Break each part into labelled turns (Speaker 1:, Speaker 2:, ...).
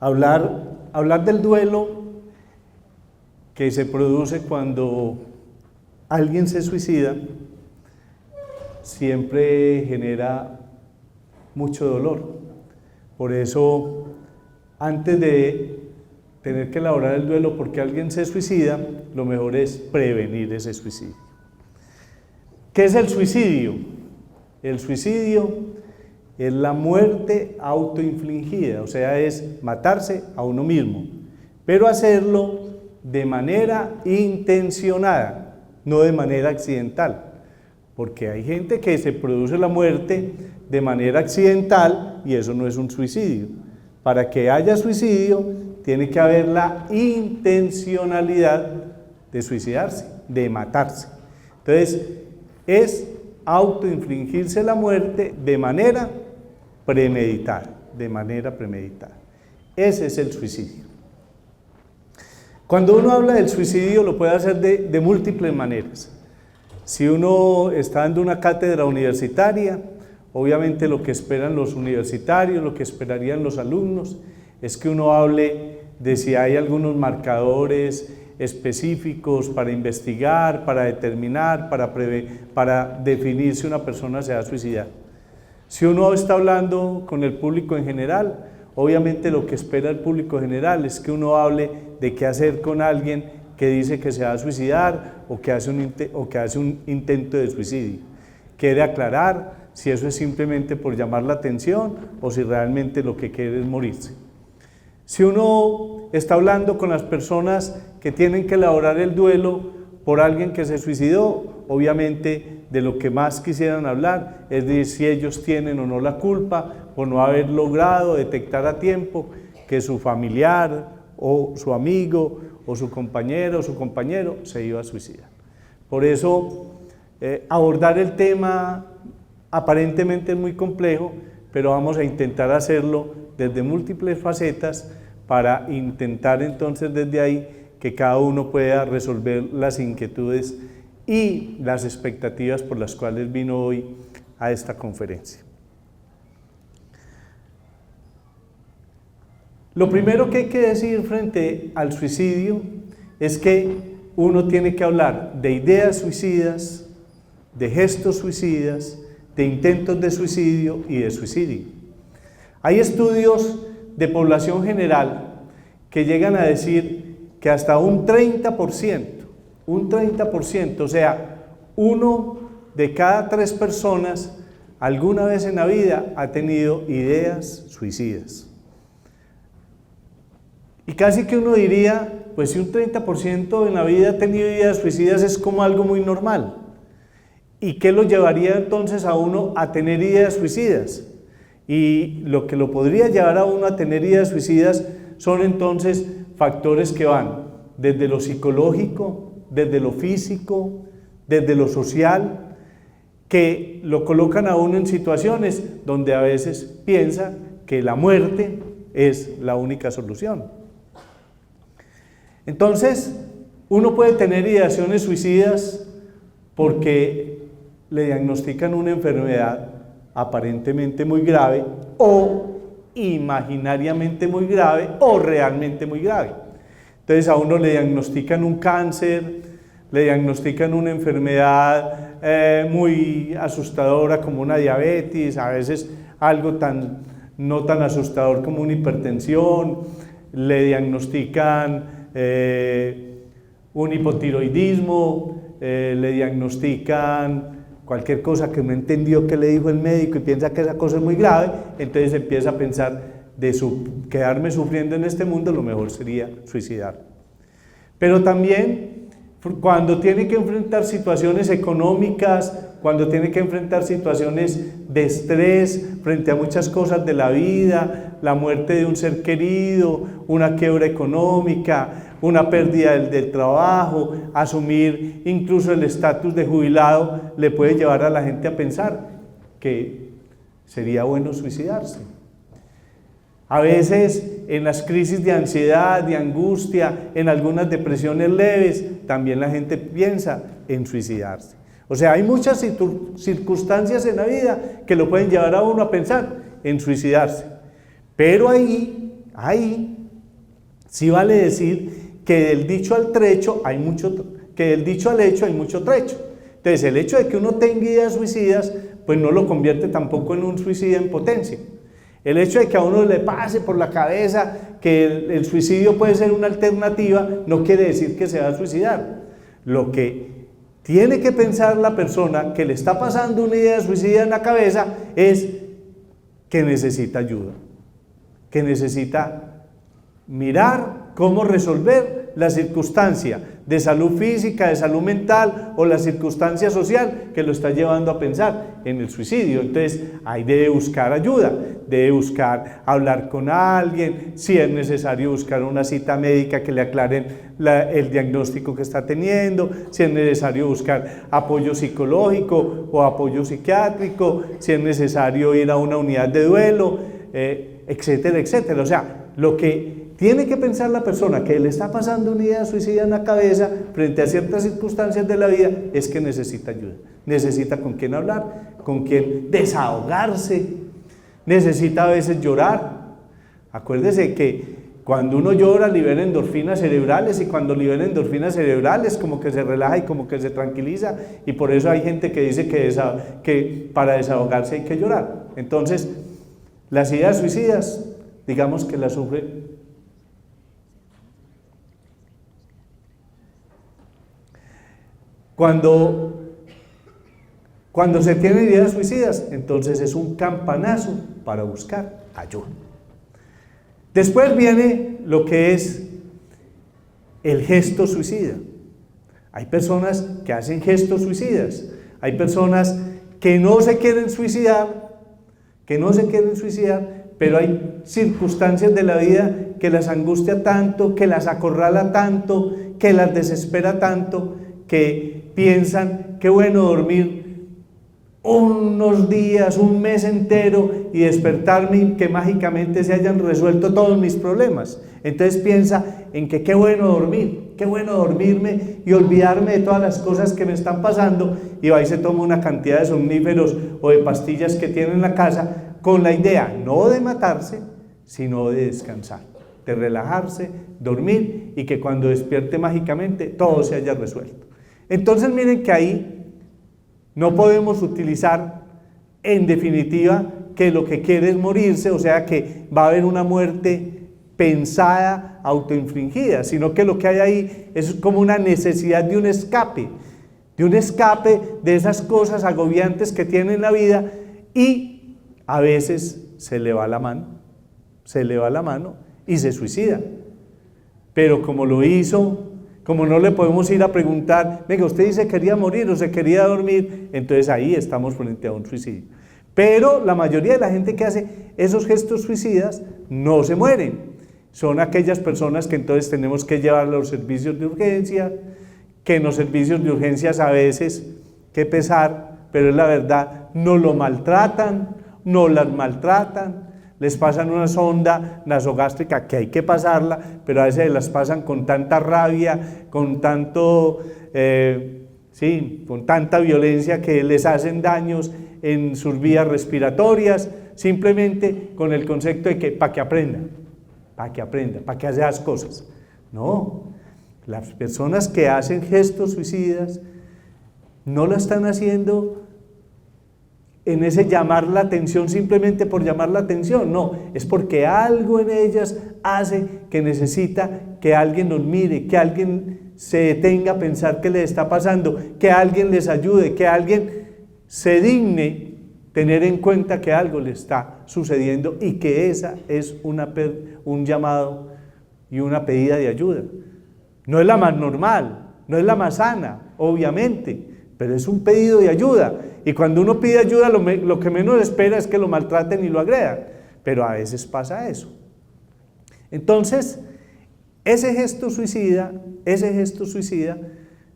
Speaker 1: Hablar del duelo que se produce cuando alguien se suicida siempre genera mucho dolor. Por eso, antes de tener que elaborar el duelo porque alguien se suicida, lo mejor es prevenir ese suicidio. ¿Qué es el suicidio? El suicidio es la muerte autoinfligida, o sea, es matarse a uno mismo, pero hacerlo de manera intencionada, no de manera accidental, porque hay gente que se produce la muerte de manera accidental y eso no es un suicidio. Para que haya suicidio, tiene que haber la intencionalidad de suicidarse, de matarse. Entonces, es autoinfligirse la muerte de manera premeditada, Ese es el suicidio. Cuando uno habla del suicidio, lo puede hacer de múltiples maneras. Si uno está dando una cátedra universitaria, obviamente lo que esperan los universitarios, lo que esperarían los alumnos, es que uno hable de si hay algunos marcadores específicos para investigar, para determinar, para definir si una persona se va a suicidar. Si uno está hablando con el público en general, obviamente lo que espera el público general es que uno hable de qué hacer con alguien que dice que se va a suicidar o que hace un intento de suicidio. Quiere aclarar si eso es simplemente por llamar la atención o si realmente lo que quiere es morirse. Si uno está hablando con las personas que tienen que elaborar el duelo por alguien que se suicidó, obviamente de lo que más quisieran hablar es de si ellos tienen o no la culpa por no haber logrado detectar a tiempo que su familiar o su amigo o su compañero o su compañero se iba a suicidar. Por eso abordar el tema aparentemente es muy complejo, pero vamos a intentar hacerlo desde múltiples facetas para intentar entonces desde ahí que cada uno pueda resolver las inquietudes y las expectativas por las cuales vino hoy a esta conferencia. Lo primero que hay que decir frente al suicidio es que uno tiene que hablar de ideas suicidas, de gestos suicidas, de intentos de suicidio y de suicidio. Hay estudios de población general que llegan a decir que hasta un 30%, o sea, 1 de cada 3 personas alguna vez en la vida ha tenido ideas suicidas. Y casi que uno diría, pues si un 30% en la vida ha tenido ideas suicidas es como algo muy normal. ¿Y qué lo llevaría entonces a uno a tener ideas suicidas? Y lo que lo podría llevar a uno a tener ideas suicidas son entonces factores que van desde lo psicológico, desde lo físico, desde lo social, que lo colocan a uno en situaciones donde a veces piensa que la muerte es la única solución. Entonces, uno puede tener ideaciones suicidas porque le diagnostican una enfermedad aparentemente muy grave o imaginariamente muy grave o realmente muy grave. Entonces a uno le diagnostican un cáncer, le diagnostican una enfermedad muy asustadora como una diabetes, a veces algo no tan asustador como una hipertensión, le diagnostican un hipotiroidismo, le diagnostican cualquier cosa que no entendió que le dijo el médico y piensa que esa cosa es muy grave, entonces empieza a pensar quedarme sufriendo en este mundo, lo mejor sería suicidar. Pero también cuando tiene que enfrentar situaciones económicas, cuando tiene que enfrentar situaciones de estrés frente a muchas cosas de la vida, la muerte de un ser querido, una quiebra económica, una pérdida del trabajo, asumir incluso el estatus de jubilado, le puede llevar a la gente a pensar que sería bueno suicidarse. A veces en las crisis de ansiedad, de angustia, en algunas depresiones leves, también la gente piensa en suicidarse. O sea, hay muchas circunstancias en la vida que lo pueden llevar a uno a pensar en suicidarse. Pero ahí Sí vale decir que del dicho al hecho hay mucho trecho. Entonces, el hecho de que uno tenga ideas suicidas, pues no lo convierte tampoco en un suicida en potencia. El hecho de que a uno le pase por la cabeza que el suicidio puede ser una alternativa, no quiere decir que se va a suicidar. Lo que tiene que pensar la persona que le está pasando una idea suicida en la cabeza es que necesita ayuda, que necesita mirar cómo resolver la circunstancia de salud física, de salud mental o la circunstancia social que lo está llevando a pensar en el suicidio. Entonces ahí debe buscar ayuda, debe buscar hablar con alguien, si es necesario buscar una cita médica que le aclaren el diagnóstico que está teniendo, si es necesario buscar apoyo psicológico o apoyo psiquiátrico, si es necesario ir a una unidad de duelo, etcétera, etcétera. O sea, lo que tiene que pensar la persona que le está pasando una idea suicida en la cabeza frente a ciertas circunstancias de la vida es que necesita ayuda, necesita con quién hablar, con quién desahogarse, necesita a veces llorar. Acuérdese que cuando uno llora libera endorfinas cerebrales y cuando libera endorfinas cerebrales como que se relaja y como que se tranquiliza, y por eso hay gente que dice que para desahogarse hay que llorar. Entonces, las ideas suicidas, digamos que las sufre. Cuando se tienen ideas suicidas, entonces es un campanazo para buscar ayuda. Después viene lo que es el gesto suicida. Hay personas que hacen gestos suicidas, hay personas que no se quieren suicidar, pero hay circunstancias de la vida que las angustia tanto, que las acorrala tanto, que las desespera tanto, que piensan, qué bueno dormir unos días, un mes entero y despertarme y que mágicamente se hayan resuelto todos mis problemas. Entonces piensa en que qué bueno dormir, qué bueno dormirme y olvidarme de todas las cosas que me están pasando, y va y se toma una cantidad de somníferos o de pastillas que tiene en la casa con la idea no de matarse, sino de descansar, de relajarse, dormir y que cuando despierte mágicamente todo se haya resuelto. Entonces miren que ahí no podemos utilizar en definitiva que lo que quiere es morirse, o sea que va a haber una muerte pensada, autoinfligida, sino que lo que hay ahí es como una necesidad de un escape de esas cosas agobiantes que tiene en la vida, y a veces se le va la mano y se suicida. Pero como lo hizo, como no le podemos ir a preguntar, venga, usted dice que quería morir o se quería dormir, entonces ahí estamos frente a un suicidio. Pero la mayoría de la gente que hace esos gestos suicidas no se mueren. Son aquellas personas que entonces tenemos que llevar a los servicios de urgencia, que en los servicios de urgencias a veces, qué pesar, pero es la verdad, no lo maltratan, no las maltratan, les pasan una sonda nasogástrica que hay que pasarla, pero a veces las pasan con tanta rabia, con tanto, con tanta violencia que les hacen daños en sus vías respiratorias, simplemente con el concepto de que para que aprenda, para que haga las cosas. No, las personas que hacen gestos suicidas no lo están haciendo en ese llamar la atención simplemente por llamar la atención, no, es porque algo en ellas hace que necesita que alguien los mire, que alguien se detenga a pensar qué les está pasando, que alguien les ayude, que alguien se digne tener en cuenta que algo le está sucediendo y que esa es un llamado y una pedida de ayuda. No es la más normal, no es la más sana, obviamente, pero es un pedido de ayuda. Y cuando uno pide ayuda, lo que menos espera es que lo maltraten y lo agredan, pero a veces pasa eso. Entonces, ese gesto suicida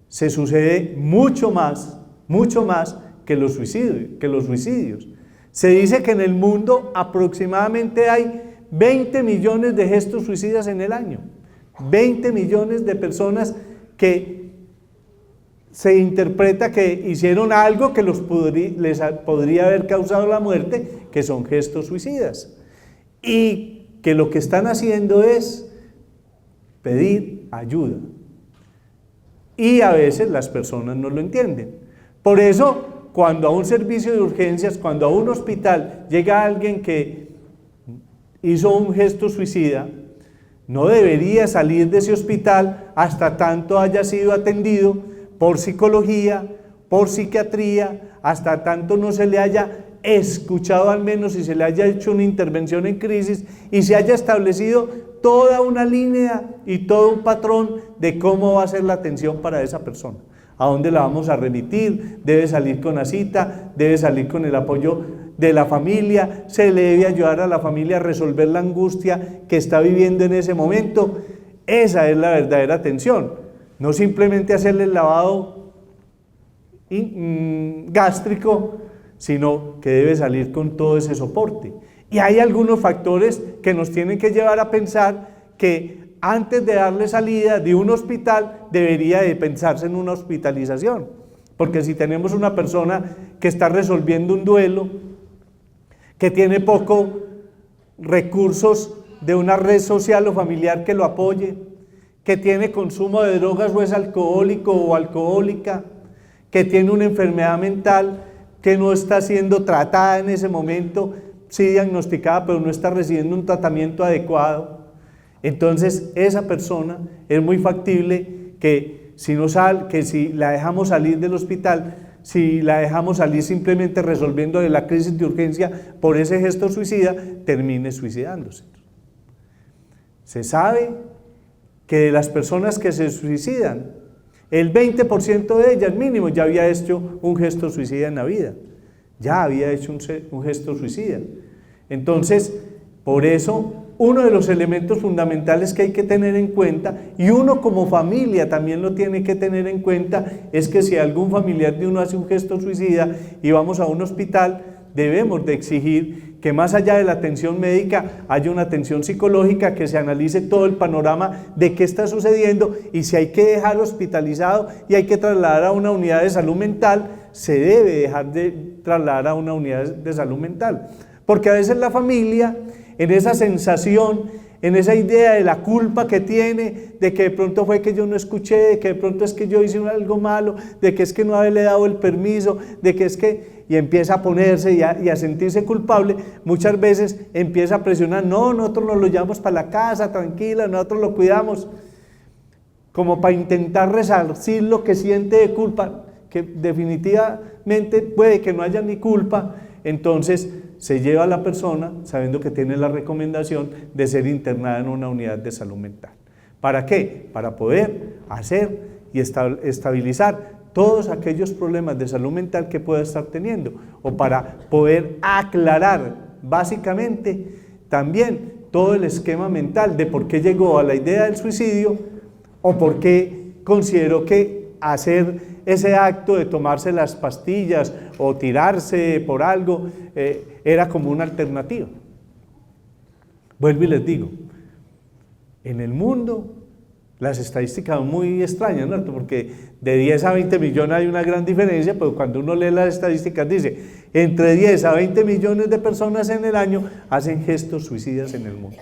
Speaker 1: se sucede mucho más que los suicidios. Se dice que en el mundo aproximadamente hay 20 millones de gestos suicidas en el año, 20 millones de personas que se interpreta que hicieron algo que les podría haber causado la muerte, que son gestos suicidas, y que lo que están haciendo es pedir ayuda. Y a veces las personas no lo entienden. Por eso, cuando a un servicio de urgencias, cuando a un hospital llega alguien que hizo un gesto suicida, no debería salir de ese hospital hasta tanto haya sido atendido por psicología, por psiquiatría, hasta tanto no se le haya escuchado al menos y se le haya hecho una intervención en crisis y se haya establecido toda una línea y todo un patrón de cómo va a ser la atención para esa persona. ¿A dónde la vamos a remitir? Debe salir con la cita, debe salir con el apoyo de la familia, se le debe ayudar a la familia a resolver la angustia que está viviendo en ese momento. Esa es la verdadera atención, no simplemente hacerle el lavado gástrico, sino que debe salir con todo ese soporte. Y hay algunos factores que nos tienen que llevar a pensar que antes de darle salida de un hospital debería de pensarse en una hospitalización, porque si tenemos una persona que está resolviendo un duelo, que tiene pocos recursos de una red social o familiar que lo apoye, que tiene consumo de drogas o es alcohólico o alcohólica, que tiene una enfermedad mental que no está siendo tratada en ese momento, sí diagnosticada, pero no está recibiendo un tratamiento adecuado, entonces esa persona es muy factible que si la dejamos salir del hospital, si la dejamos salir simplemente resolviendo de la crisis de urgencia por ese gesto suicida, termine suicidándose. Se sabe que de las personas que se suicidan, el 20% de ellas mínimo ya había hecho un gesto suicida en la vida, ya había hecho un gesto suicida. Entonces, por eso, uno de los elementos fundamentales que hay que tener en cuenta, y uno como familia también lo tiene que tener en cuenta, es que si algún familiar de uno hace un gesto suicida y vamos a un hospital, debemos de exigir que más allá de la atención médica haya una atención psicológica, que se analice todo el panorama de qué está sucediendo y si hay que dejar hospitalizado y hay que trasladar a una unidad de salud mental, se debe dejar de trasladar a una unidad de salud mental. Porque a veces la familia, en esa sensación, en esa idea de la culpa que tiene, de que de pronto fue que yo no escuché, de que de pronto es que yo hice algo malo, de que es que no haberle dado el permiso, de que es que, y empieza a ponerse y a sentirse culpable, muchas veces empieza a presionar, no, nosotros nos lo llevamos para la casa, tranquila, nosotros lo cuidamos, como para intentar resarcir lo que siente de culpa, que definitivamente puede que no haya ni culpa. Entonces se lleva a la persona sabiendo que tiene la recomendación de ser internada en una unidad de salud mental. ¿Para qué? Para poder hacer y estabilizar todos aquellos problemas de salud mental que pueda estar teniendo, o para poder aclarar básicamente también todo el esquema mental de por qué llegó a la idea del suicidio o por qué consideró que hacer ese acto de tomarse las pastillas o tirarse por algo era como una alternativa. Vuelvo y les digo, en el mundo las estadísticas son muy extrañas, ¿no? Porque de 10 a 20 millones hay una gran diferencia, pero cuando uno lee las estadísticas dice, entre 10 a 20 millones de personas en el año hacen gestos suicidas en el mundo.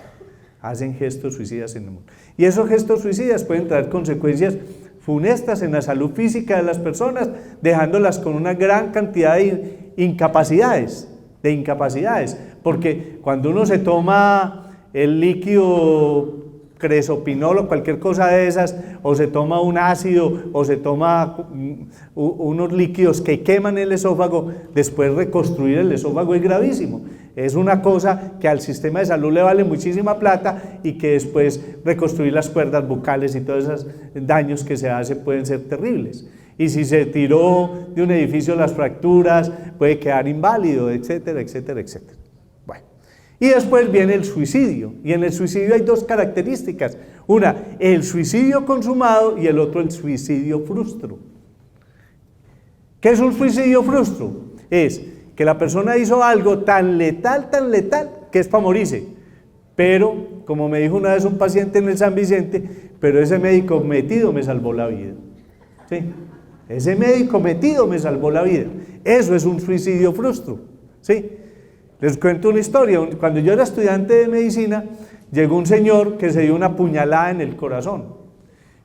Speaker 1: Hacen gestos suicidas en el mundo. Y esos gestos suicidas pueden traer consecuencias funestas en la salud física de las personas, dejándolas con una gran cantidad de incapacidades, porque cuando uno se toma el líquido cresopinol o cualquier cosa de esas, o se toma un ácido, o se toma unos líquidos que queman el esófago, después reconstruir el esófago es gravísimo. Es una cosa que al sistema de salud le vale muchísima plata y que después reconstruir las cuerdas bucales y todos esos daños que se hacen pueden ser terribles. Y si se tiró de un edificio las fracturas, puede quedar inválido, etcétera, etcétera, etcétera. Bueno, y después viene el suicidio, y en el suicidio hay dos características. Una, el suicidio consumado, y el otro, el suicidio frustro. ¿Qué es un suicidio frustro? Es que la persona hizo algo tan letal, que es para morirse. Pero, como me dijo una vez un paciente en el San Vicente, pero ese médico metido me salvó la vida. ¿Sí? Ese médico metido me salvó la vida. Eso es un suicidio frustro. ¿Sí? Les cuento una historia. Cuando yo era estudiante de medicina, llegó un señor que se dio una puñalada en el corazón.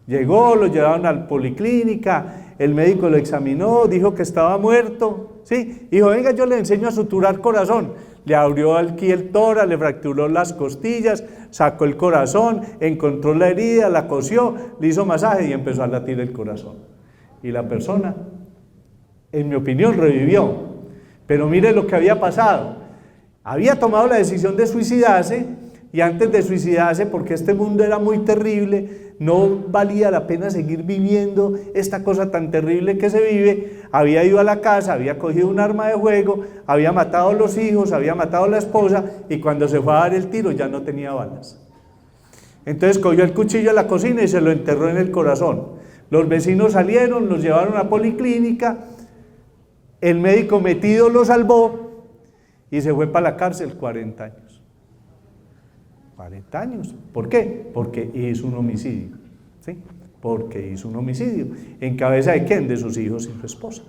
Speaker 1: Llegó, lo llevaron a la policlínica, el médico lo examinó, dijo que estaba muerto, ¿sí? Dijo, venga, yo le enseño a suturar corazón. Le abrió aquí el tórax, le fracturó las costillas, sacó el corazón, encontró la herida, la cosió, le hizo masaje y empezó a latir el corazón. Y la persona, en mi opinión, revivió. Pero mire lo que había pasado. Había tomado la decisión de suicidarse y antes de suicidarse, porque este mundo era muy terrible, no valía la pena seguir viviendo esta cosa tan terrible que se vive, había ido a la casa, había cogido un arma de fuego, había matado a los hijos, había matado a la esposa y cuando se fue a dar el tiro ya no tenía balas. Entonces cogió el cuchillo a la cocina y se lo enterró en el corazón. Los vecinos salieron, los llevaron a la policlínica, el médico metido lo salvó y se fue para la cárcel 40 años. 40 años. ¿Por qué? Porque hizo un homicidio. ¿Sí? Porque hizo un homicidio. ¿En cabeza de quién? De sus hijos y su esposa.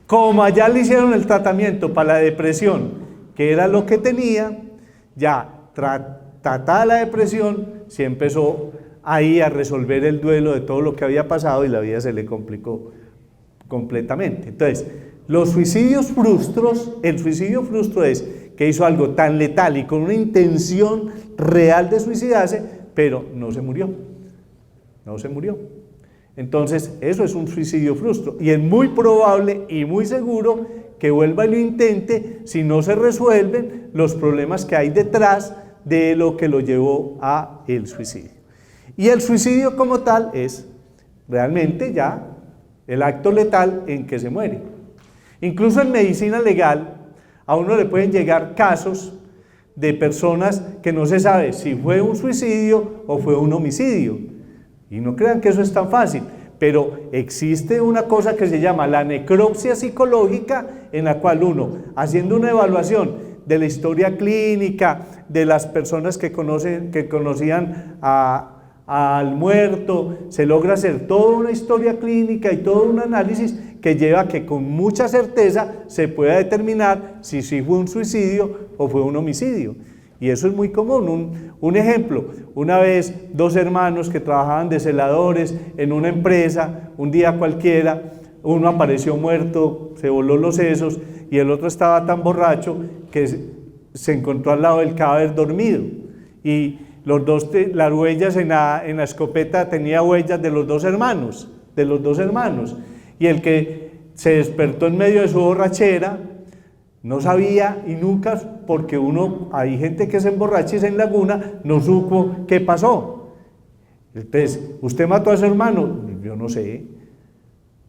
Speaker 1: Como allá le hicieron el tratamiento para la depresión, que era lo que tenía, ya tratada la depresión, se empezó ahí a resolver el duelo de todo lo que había pasado y la vida se le complicó completamente. Entonces, los suicidios frustros, el suicidio frustro es que hizo algo tan letal y con una intención real de suicidarse, pero no se murió. No se murió. Entonces, eso es un suicidio frustro y es muy probable y muy seguro que vuelva y lo intente si no se resuelven los problemas que hay detrás de lo que lo llevó a el suicidio. Y el suicidio como tal es realmente ya el acto letal en que se muere. Incluso en medicina legal, a uno le pueden llegar casos de personas que no se sabe si fue un suicidio o fue un homicidio. Y no crean que eso es tan fácil, pero existe una cosa que se llama la necropsia psicológica, en la cual uno, haciendo una evaluación de la historia clínica, de las personas que conocían al muerto, se logra hacer toda una historia clínica y todo un análisis que lleva a que con mucha certeza se pueda determinar si fue un suicidio o fue un homicidio. Y eso es muy común. Un ejemplo, una vez dos hermanos que trabajaban de celadores en una empresa, un día cualquiera, uno apareció muerto, se voló los sesos y el otro estaba tan borracho que se encontró al lado del cadáver dormido. Y los dos, las huellas en la escopeta tenía huellas de los dos hermanos, y el que se despertó en medio de su borrachera no sabía y nunca, porque hay gente que se emborracha y se enlaguna, no supo qué pasó. Entonces, ¿usted mató a su hermano? Yo no sé.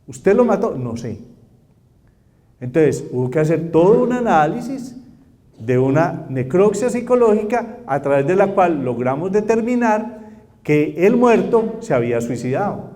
Speaker 1: ¿Usted lo mató? No sé. Entonces, hubo que hacer todo un análisis de una necropsia psicológica a través de la cual logramos determinar que el muerto se había suicidado.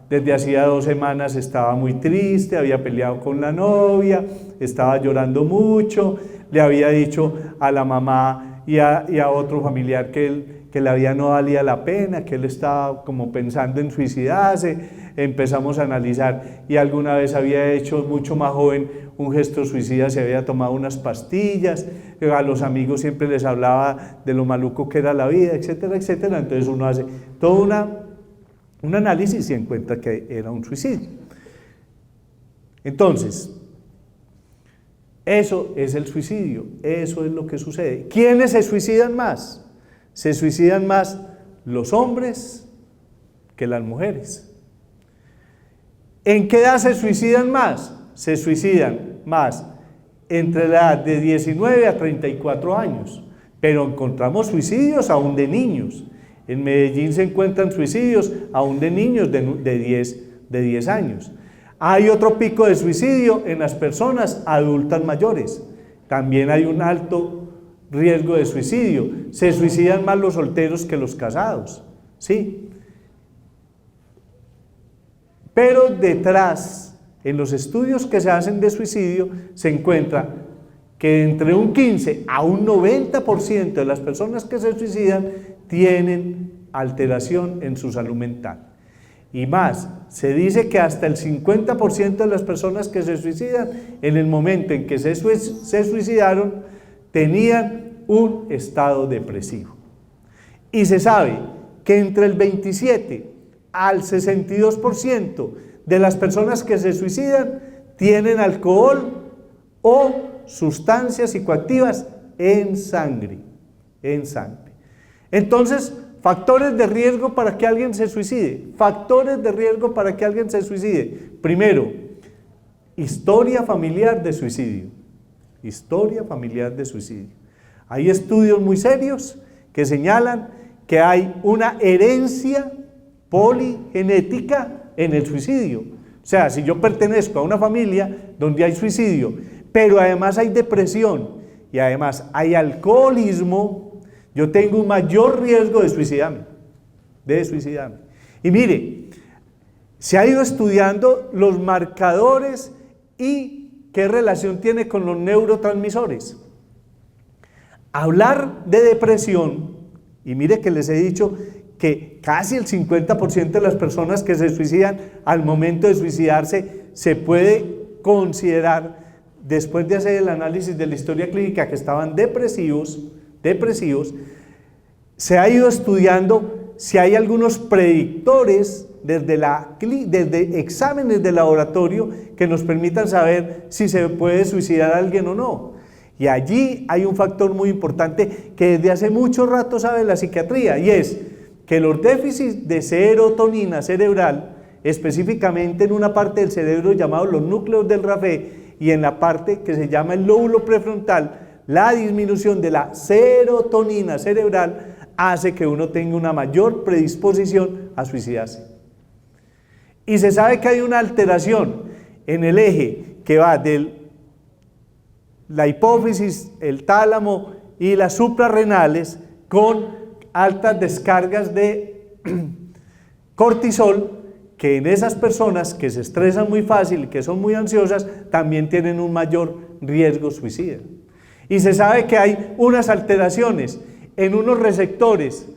Speaker 1: Desde hacía 2 semanas estaba muy triste, había peleado con la novia, estaba llorando mucho, le había dicho a la mamá y a otro familiar que la vida no valía la pena, que él estaba como pensando en suicidarse. Empezamos a analizar y alguna vez había hecho, mucho más joven, un gesto suicida, se había tomado unas pastillas, a los amigos siempre les hablaba de lo maluco que era la vida, etcétera, etcétera. Entonces uno hace todo un análisis y encuentra que era un suicidio. Entonces, eso es el suicidio, eso es lo que sucede. ¿Quiénes se suicidan más? Se suicidan más los hombres que las mujeres. ¿En qué edad se suicidan más? Se suicidan más entre la edad de 19 a 34 años, pero encontramos suicidios aún de niños. En Medellín se encuentran suicidios aún de niños de 10 años. Hay otro pico de suicidio en las personas adultas mayores. También hay un alto riesgo de suicidio. Se suicidan más los solteros que los casados, ¿sí? Pero detrás, en los estudios que se hacen de suicidio, se encuentra que entre un 15 a un 90% de las personas que se suicidan tienen alteración en su salud mental. Y más, se dice que hasta el 50% de las personas que se suicidan, en el momento en que se suicidaron, tenían un estado depresivo. Y se sabe que entre el 27 al 62% de las personas que se suicidan tienen alcohol o sustancias psicoactivas en sangre. Entonces, factores de riesgo para que alguien se suicide. Factores de riesgo para que alguien se suicide. Primero, historia familiar de suicidio. Historia familiar de suicidio. Hay estudios muy serios que señalan que hay una herencia poligenética en el suicidio. O sea, si yo pertenezco a una familia donde hay suicidio, pero además hay depresión y además hay alcoholismo, yo tengo un mayor riesgo de suicidarme. Y mire, se ha ido estudiando los marcadores y qué relación tiene con los neurotransmisores. Hablar de depresión, y mire que les he dicho que casi el 50% de las personas que se suicidan al momento de suicidarse se puede considerar, después de hacer el análisis de la historia clínica, que estaban depresivos, se ha ido estudiando si hay algunos predictores desde exámenes de laboratorio que nos permitan saber si se puede suicidar a alguien o no. Y allí hay un factor muy importante que desde hace mucho rato sabe la psiquiatría, y es que los déficits de serotonina cerebral, específicamente en una parte del cerebro llamado los núcleos del Rapé y en la parte que se llama el lóbulo prefrontal, la disminución de la serotonina cerebral hace que uno tenga una mayor predisposición a suicidarse. Y se sabe que hay una alteración en el eje que va de la hipófisis, el tálamo y las suprarrenales con altas descargas de cortisol, que en esas personas que se estresan muy fácil y que son muy ansiosas también tienen un mayor riesgo suicida. Y se sabe que hay unas alteraciones en unos receptores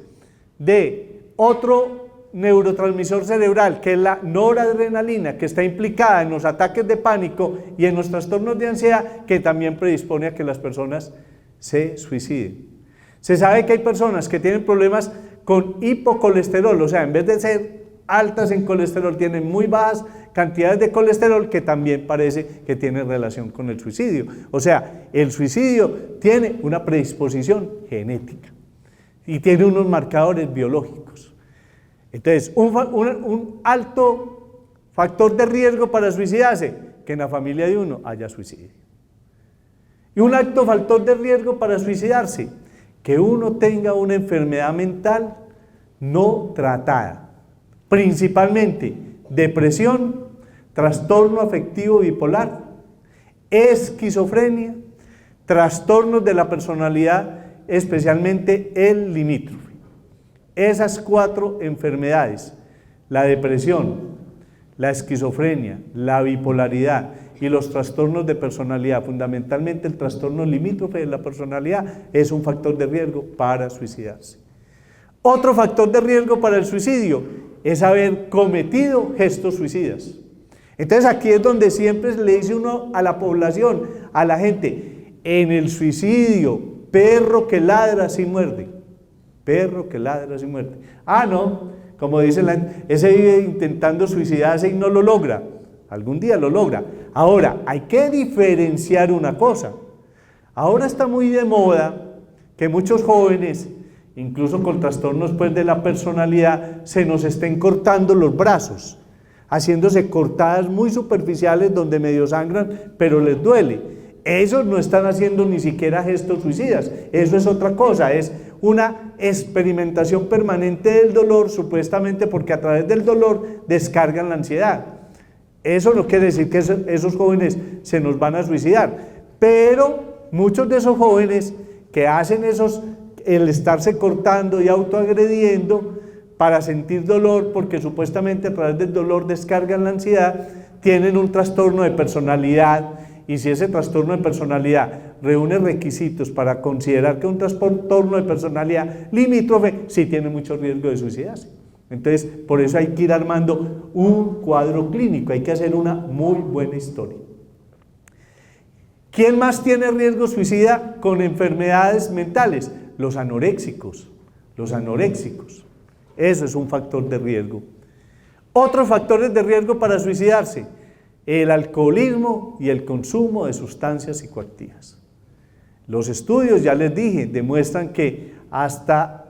Speaker 1: de otro neurotransmisor cerebral, que es la noradrenalina, que está implicada en los ataques de pánico y en los trastornos de ansiedad, que también predispone a que las personas se suiciden. Se sabe que hay personas que tienen problemas con hipocolesterol, o sea, en vez de ser altas en colesterol, tienen muy bajas cantidades de colesterol, que también parece que tiene relación con el suicidio. O sea, el suicidio tiene una predisposición genética y tiene unos marcadores biológicos. Entonces, un alto factor de riesgo para suicidarse, que en la familia de uno haya suicidio. Y un alto factor de riesgo para suicidarse, que uno tenga una enfermedad mental no tratada, principalmente depresión, trastorno afectivo bipolar, esquizofrenia, trastornos de la personalidad, especialmente el limítrofe. Esas 4 enfermedades, la depresión, la esquizofrenia, la bipolaridad y los trastornos de personalidad, fundamentalmente el trastorno limítrofe de la personalidad, es un factor de riesgo para suicidarse. Otro factor de riesgo para el suicidio es haber cometido gestos suicidas. Entonces aquí es donde siempre le dice uno a la población, a la gente, en el suicidio, perro que ladra sí muerde. Perro que ladra sin muerte. Ah, no, como dice ese vive intentando suicidarse y no lo logra. Algún día lo logra. Ahora, hay que diferenciar una cosa. Ahora está muy de moda que muchos jóvenes, incluso con trastornos pues, de la personalidad, se nos estén cortando los brazos, haciéndose cortadas muy superficiales donde medio sangran, pero les duele. Esos no están haciendo ni siquiera gestos suicidas, eso es otra cosa, es una experimentación permanente del dolor, supuestamente porque a través del dolor descargan la ansiedad. Eso no quiere decir que esos jóvenes se nos van a suicidar, pero muchos de esos jóvenes que hacen el estarse cortando y autoagrediendo para sentir dolor, porque supuestamente a través del dolor descargan la ansiedad, tienen un trastorno de personalidad. Y si ese trastorno de personalidad reúne requisitos para considerar que un trastorno de personalidad limítrofe, sí tiene mucho riesgo de suicidarse. Entonces, por eso hay que ir armando un cuadro clínico, hay que hacer una muy buena historia. ¿Quién más tiene riesgo suicida con enfermedades mentales? Los anoréxicos. Los anoréxicos. Eso es un factor de riesgo. Otros factores de riesgo para suicidarse: el alcoholismo y el consumo de sustancias psicoactivas. Los estudios, ya les dije, demuestran que hasta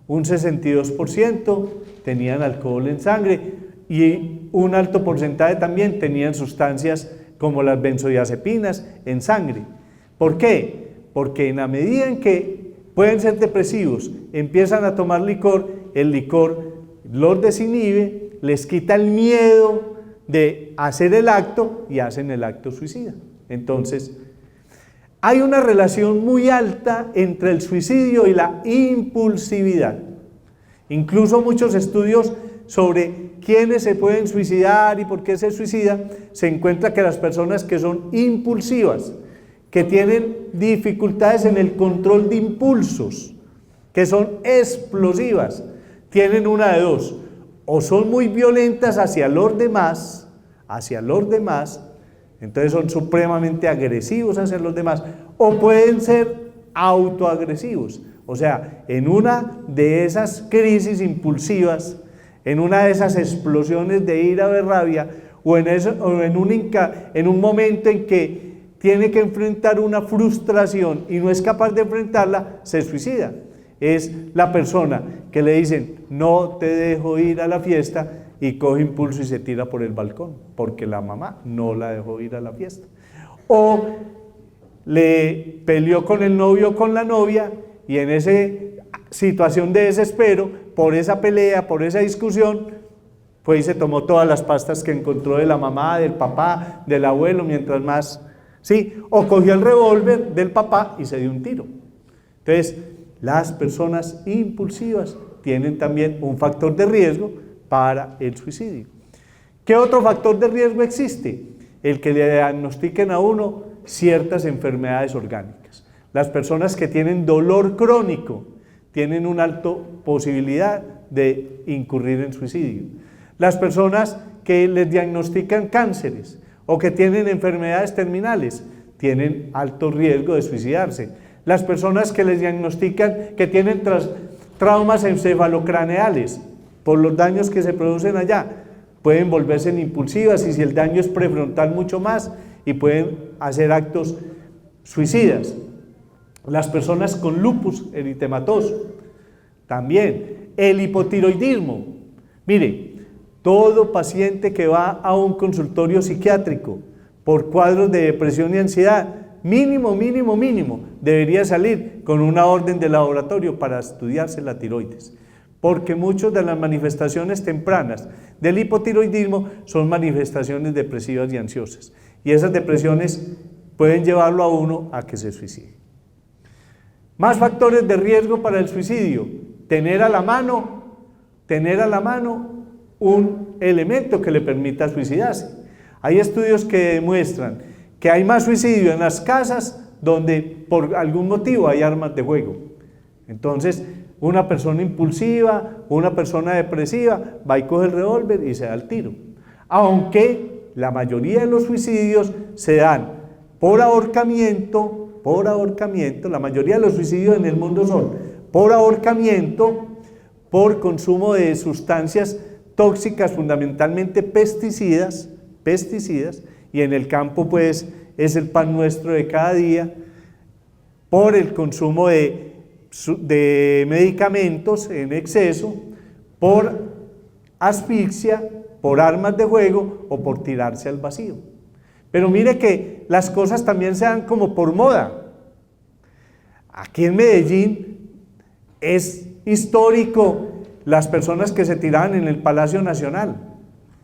Speaker 1: un 62% tenían alcohol en sangre y un alto porcentaje también tenían sustancias como las benzodiazepinas en sangre. ¿Por qué? Porque en la medida en que pueden ser depresivos, empiezan a tomar licor, el licor los desinhibe, les quita el miedo de hacer el acto y hacen el acto suicida. Entonces, hay una relación muy alta entre el suicidio y la impulsividad. Incluso muchos estudios sobre quiénes se pueden suicidar y por qué se suicida, se encuentra que las personas que son impulsivas, que tienen dificultades en el control de impulsos, que son explosivas, tienen una de dos: o son muy violentas hacia los demás, entonces son supremamente agresivos hacia los demás, o pueden ser autoagresivos. O sea, en una de esas crisis impulsivas, en una de esas explosiones de ira o de rabia, o en un momento en que tiene que enfrentar una frustración y no es capaz de enfrentarla, se suicida. Es la persona que le dicen: no te dejo ir a la fiesta, y coge impulso y se tira por el balcón, porque la mamá no la dejó ir a la fiesta. O le peleó con el novio o con la novia, y en esa situación de desespero, por esa pelea, por esa discusión, pues se tomó todas las pastas que encontró de la mamá, del papá, del abuelo, mientras más, ¿sí? O cogió el revólver del papá y se dio un tiro. Entonces, las personas impulsivas tienen también un factor de riesgo para el suicidio. ¿Qué otro factor de riesgo existe? El que le diagnostiquen a uno ciertas enfermedades orgánicas. Las personas que tienen dolor crónico tienen una alta posibilidad de incurrir en suicidio. Las personas que les diagnostican cánceres o que tienen enfermedades terminales tienen alto riesgo de suicidarse. Las personas que les diagnostican que tienen traumas encefalocraneales por los daños que se producen allá, pueden volverse impulsivas, y si el daño es prefrontal, mucho más, y pueden hacer actos suicidas. Las personas con lupus eritematoso, también. El hipotiroidismo. Mire, todo paciente que va a un consultorio psiquiátrico por cuadros de depresión y ansiedad, mínimo, debería salir con una orden de laboratorio para estudiarse la tiroides, porque muchas de las manifestaciones tempranas del hipotiroidismo son manifestaciones depresivas y ansiosas, y esas depresiones pueden llevarlo a uno a que se suicide. Más factores de riesgo para el suicidio: tener a la mano un elemento que le permita suicidarse. Hay estudios que demuestran que hay más suicidio en las casas donde por algún motivo hay armas de fuego. Entonces, una persona impulsiva, una persona depresiva, va y coge el revólver y se da el tiro. Aunque la mayoría de los suicidios se dan por ahorcamiento, la mayoría de los suicidios en el mundo son por ahorcamiento, por consumo de sustancias tóxicas, fundamentalmente pesticidas, y en el campo pues es el pan nuestro de cada día, por el consumo de medicamentos en exceso, por asfixia, por armas de fuego o por tirarse al vacío. Pero mire que las cosas también se dan como por moda. Aquí en Medellín es histórico las personas que se tiraban en el Palacio Nacional.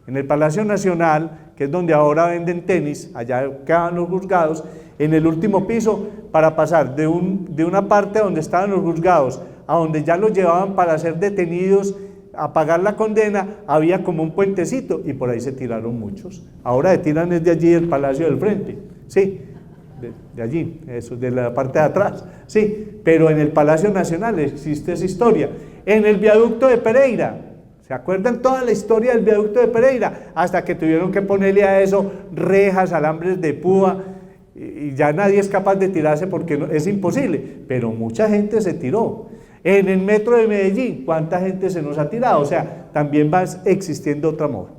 Speaker 1: En el Palacio Nacional, que es donde ahora venden tenis, allá quedaban los juzgados, en el último piso, para pasar de una parte donde estaban los juzgados a donde ya los llevaban para ser detenidos, a pagar la condena, había como un puentecito y por ahí se tiraron muchos. Ahora se tiran desde allí del Palacio del Frente, sí, de allí, eso, de la parte de atrás, sí, pero en el Palacio Nacional existe esa historia. En el viaducto de Pereira, ¿se acuerdan toda la historia del viaducto de Pereira? Hasta que tuvieron que ponerle a eso rejas, alambres de púa, y ya nadie es capaz de tirarse porque es imposible, pero mucha gente se tiró. En el metro de Medellín, ¿cuánta gente se nos ha tirado? O sea, también va existiendo otro amor.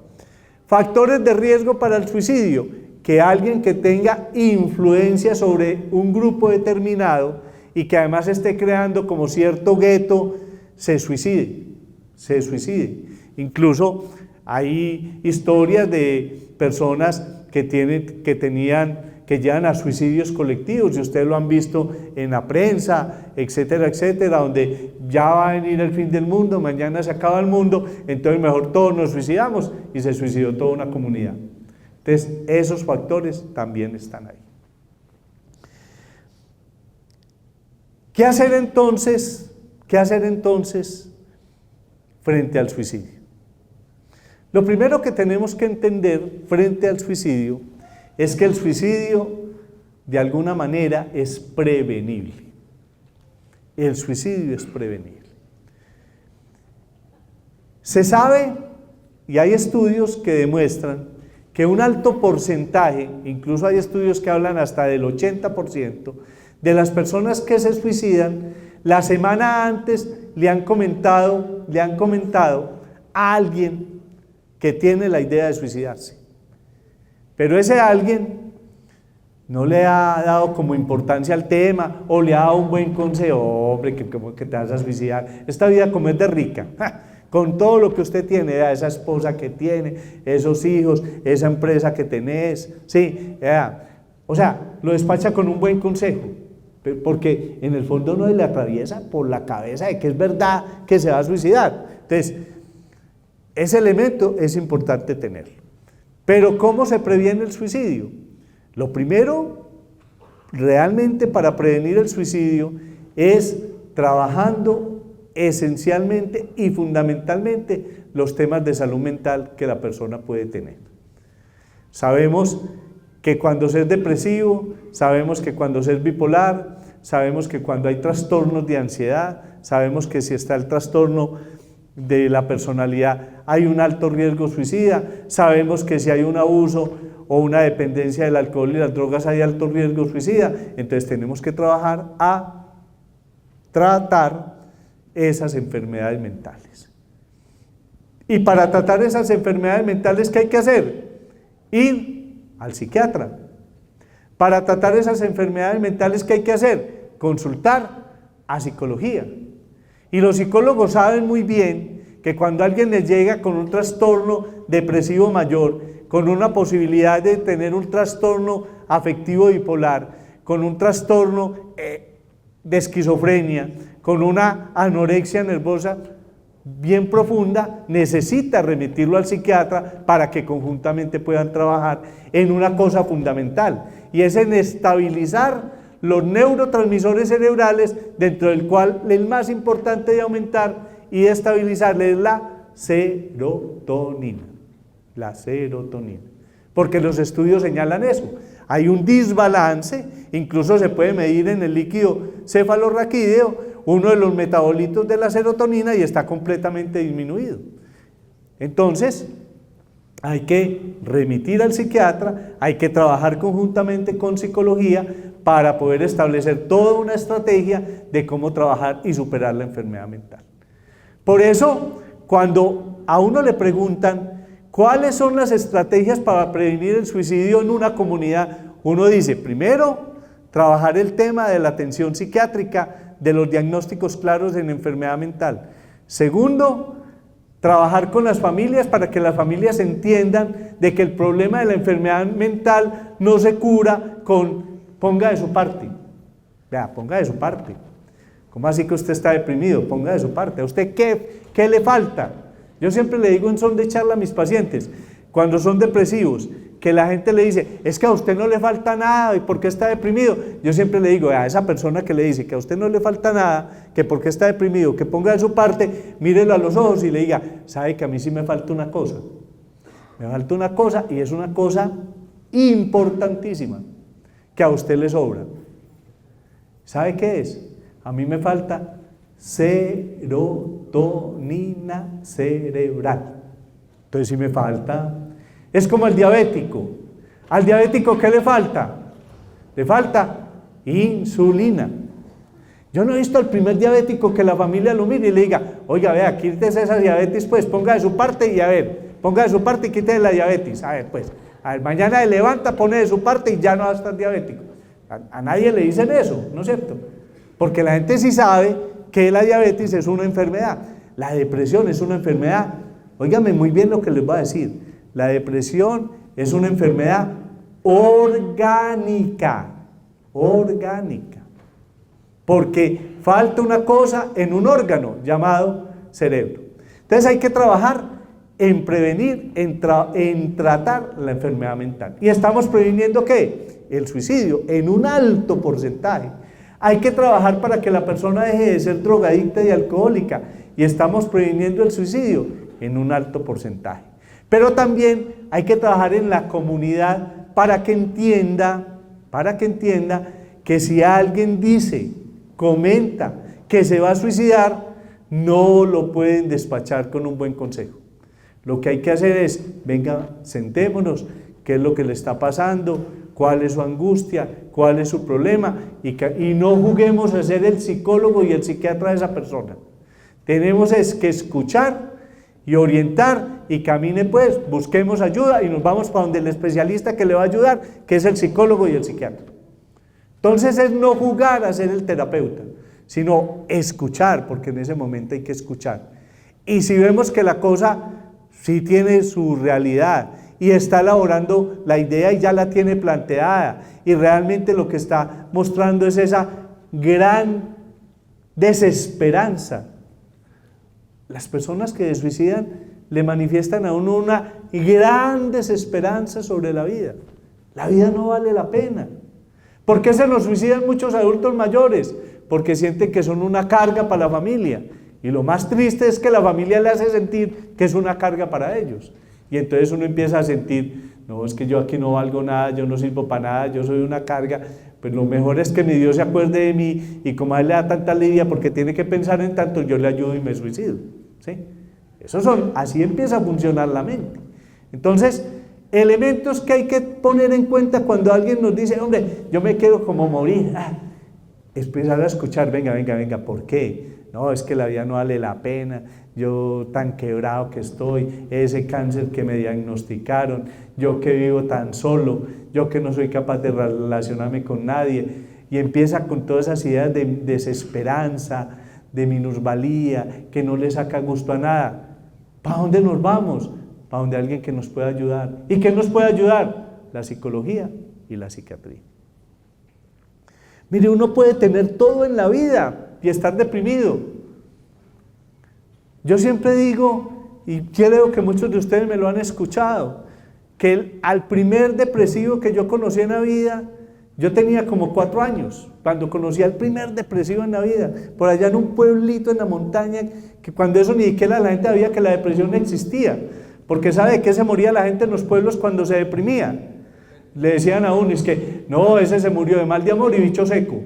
Speaker 1: Factores de riesgo para el suicidio: que alguien que tenga influencia sobre un grupo determinado y que además esté creando como cierto gueto, se suicide. Incluso hay historias de personas que llevan a suicidios colectivos, y ustedes lo han visto en la prensa, etcétera, etcétera, donde ya va a venir el fin del mundo, mañana se acaba el mundo, entonces mejor todos nos suicidamos, y se suicidó toda una comunidad. Entonces, esos factores también están ahí. ¿Qué hacer entonces frente al suicidio? Lo primero que tenemos que entender frente al suicidio es que el suicidio, de alguna manera, es prevenible. El suicidio es prevenible. Se sabe, y hay estudios que demuestran, que un alto porcentaje, incluso hay estudios que hablan hasta del 80%, de las personas que se suicidan, la semana antes le han comentado a alguien que tiene la idea de suicidarse. Pero ese alguien no le ha dado como importancia al tema, o le ha dado un buen consejo: hombre, que te vas a suicidar, esta vida como es de rica, con todo lo que usted tiene, esa esposa que tiene, esos hijos, esa empresa que tenés, sí, o sea, lo despacha con un buen consejo, porque en el fondo no le atraviesa por la cabeza de que es verdad que se va a suicidar. Entonces, ese elemento es importante tenerlo. Pero ¿cómo se previene el suicidio? Lo primero, realmente, para prevenir el suicidio es trabajando esencialmente y fundamentalmente los temas de salud mental que la persona puede tener. Sabemos que cuando se es depresivo, sabemos que cuando se es bipolar, sabemos que cuando hay trastornos de ansiedad, sabemos que si está el trastorno de la personalidad hay un alto riesgo suicida, sabemos que si hay un abuso o una dependencia del alcohol y las drogas hay alto riesgo suicida. Entonces tenemos que trabajar a tratar esas enfermedades mentales. Y para tratar esas enfermedades mentales, ¿qué hay que hacer? Ir al psiquiatra. Para tratar esas enfermedades mentales, ¿qué hay que hacer? Consultar a psicología. Y los psicólogos saben muy bien que cuando alguien les llega con un trastorno depresivo mayor, con una posibilidad de tener un trastorno afectivo bipolar, con un trastorno de esquizofrenia, con una anorexia nerviosa bien profunda, necesita remitirlo al psiquiatra para que conjuntamente puedan trabajar en una cosa fundamental, y es en estabilizar los neurotransmisores cerebrales, dentro del cual el más importante de aumentar y de estabilizar es la serotonina. La serotonina. Porque los estudios señalan eso. Hay un desbalance, incluso se puede medir en el líquido cefalorraquídeo uno de los metabolitos de la serotonina y está completamente disminuido. Entonces, hay que remitir al psiquiatra, hay que trabajar conjuntamente con psicología para poder establecer toda una estrategia de cómo trabajar y superar la enfermedad mental. Por eso, cuando a uno le preguntan cuáles son las estrategias para prevenir el suicidio en una comunidad, uno dice: primero, trabajar el tema de la atención psiquiátrica, de los diagnósticos claros en enfermedad mental. Segundo, trabajar con las familias para que las familias entiendan de que el problema de la enfermedad mental no se cura con ponga de su parte. Vea, ponga de su parte. ¿Cómo así que usted está deprimido? Ponga de su parte. ¿A usted qué le falta? Yo siempre le digo en son de charla a mis pacientes, cuando son depresivos, que la gente le dice: es que a usted no le falta nada, ¿y por qué está deprimido? Yo siempre le digo a esa persona que le dice que a usted no le falta nada, que por qué está deprimido, que ponga de su parte, mírelo a los ojos y le diga: sabe que a mí sí me falta una cosa. Me falta una cosa, y es una cosa importantísima, que a usted le sobra. ¿Sabe qué es? A mí me falta serotonina cerebral. Entonces, si me falta, es como el diabético. ¿Al diabético qué le falta? Le falta insulina. Yo no he visto al primer diabético que la familia lo mire y le diga, oiga, vea, quítese esa diabetes, pues, ponga de su parte y a ver, ponga de su parte y quítese la diabetes. A ver, pues, a ver, mañana se levanta, pone de su parte y ya no va a estar diabético. A nadie le dicen eso, ¿no es cierto? Porque la gente sí sabe que la diabetes es una enfermedad. La depresión es una enfermedad. Óigame muy bien lo que les voy a decir. La depresión es una enfermedad orgánica. Orgánica. Porque falta una cosa en un órgano llamado cerebro. Entonces hay que trabajar en prevenir, en tratar la enfermedad mental. ¿Y estamos previniendo qué? El suicidio, en un alto porcentaje. Hay que trabajar para que la persona deje de ser drogadicta y alcohólica. Y estamos previniendo el suicidio en un alto porcentaje. Pero también hay que trabajar en la comunidad para que entienda que si alguien dice, comenta que se va a suicidar, no lo pueden despachar con un buen consejo. Lo que hay que hacer es, venga, sentémonos, qué es lo que le está pasando, cuál es su angustia, cuál es su problema, y no juguemos a ser el psicólogo y el psiquiatra de esa persona. Tenemos es que escuchar y orientar, y camine pues, busquemos ayuda y nos vamos para donde el especialista que le va a ayudar, que es el psicólogo y el psiquiatra. Entonces es no jugar a ser el terapeuta, sino escuchar, porque en ese momento hay que escuchar. Y si vemos que la cosa sí tiene su realidad y está elaborando la idea y ya la tiene planteada, y realmente lo que está mostrando es esa gran desesperanza. Las personas que se suicidan le manifiestan a uno una gran desesperanza sobre la vida. La vida no vale la pena. ¿Por qué se nos suicidan muchos adultos mayores? Porque sienten que son una carga para la familia. Y lo más triste es que la familia le hace sentir que es una carga para ellos. Y entonces uno empieza a sentir, no, es que yo aquí no valgo nada, yo no sirvo para nada, yo soy una carga. Pues lo mejor es que mi Dios se acuerde de mí, y como a él le da tanta lidia porque tiene que pensar en tanto, yo le ayudo y me suicido. ¿Sí? Así empieza a funcionar la mente. Entonces, elementos que hay que poner en cuenta cuando alguien nos dice, hombre, yo me quiero como morir. Empezar a escuchar, venga, ¿por qué? No, es que la vida no vale la pena, yo tan quebrado que estoy, ese cáncer que me diagnosticaron, yo que vivo tan solo, yo que no soy capaz de relacionarme con nadie, y empieza con todas esas ideas de desesperanza, de minusvalía, que no le saca gusto a nada. ¿Para dónde nos vamos? Para donde alguien que nos pueda ayudar. ¿Y qué nos puede ayudar? La psicología y la psiquiatría. Mire, uno puede tener todo en la vida y estar deprimido. Yo siempre digo, y creo que muchos de ustedes me lo han escuchado, que al primer depresivo que yo conocí en la vida, yo tenía como 4 años, cuando conocí al primer depresivo en la vida, por allá en un pueblito en la montaña, que cuando eso ni siquiera la gente sabía que la depresión existía, porque ¿sabe de qué se moría la gente en los pueblos cuando se deprimía? Le decían a uno, es que, no, ese se murió de mal de amor y bicho seco.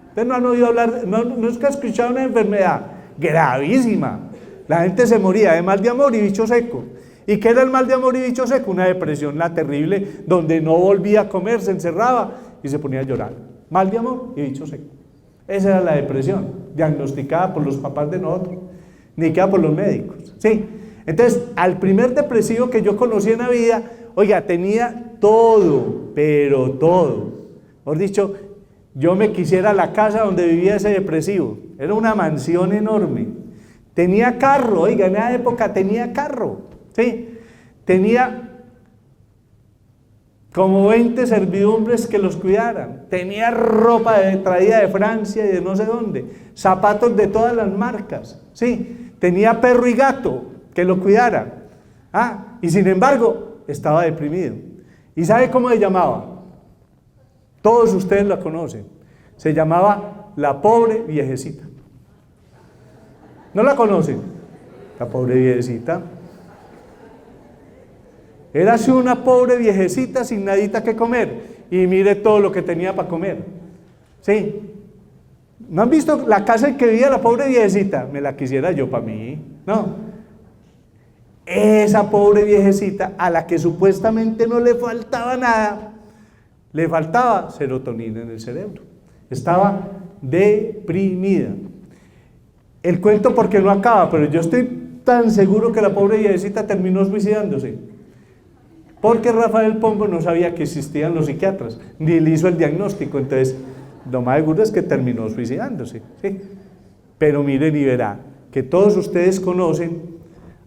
Speaker 1: Ustedes no han oído hablar, no es que han escuchado una enfermedad gravísima, la gente se moría de mal de amor y bicho seco. ¿Y qué era el mal de amor y bicho seco? Una depresión, la terrible, donde no volvía a comer, se encerraba y se ponía a llorar. Mal de amor y bicho seco. Esa era la depresión, diagnosticada por los papás de nosotros, ni siquiera por los médicos. ¿Sí? Entonces, al primer depresivo que yo conocí en la vida, oiga, tenía todo, pero todo. Mejor dicho, yo me quisiera la casa donde vivía ese depresivo. Era una mansión enorme. Tenía carro, oiga, en esa época tenía carro. ¿Sí? Tenía como 20 servidumbres que los cuidaran, tenía ropa traída de Francia y de no sé dónde, zapatos de todas las marcas, ¿sí? Tenía perro y gato que lo cuidaran, y sin embargo estaba deprimido. ¿Y sabe cómo se llamaba? Todos ustedes la conocen, se llamaba la pobre viejecita. ¿No la conocen? La pobre viejecita. Era así una pobre viejecita sin nadita que comer, y mire todo lo que tenía para comer. ¿Sí? ¿No han visto la casa en que vivía la pobre viejecita? Me la quisiera yo para mí. No. Esa pobre viejecita, a la que supuestamente no le faltaba nada, Le faltaba serotonina en el cerebro. Estaba deprimida. El cuento porque no acaba, pero yo estoy tan seguro que la pobre viejecita terminó suicidándose. Porque Rafael Pombo no sabía que existían los psiquiatras, ni le hizo el diagnóstico. Entonces, lo más seguro es que terminó suicidándose, ¿sí? Pero miren y verá que todos ustedes conocen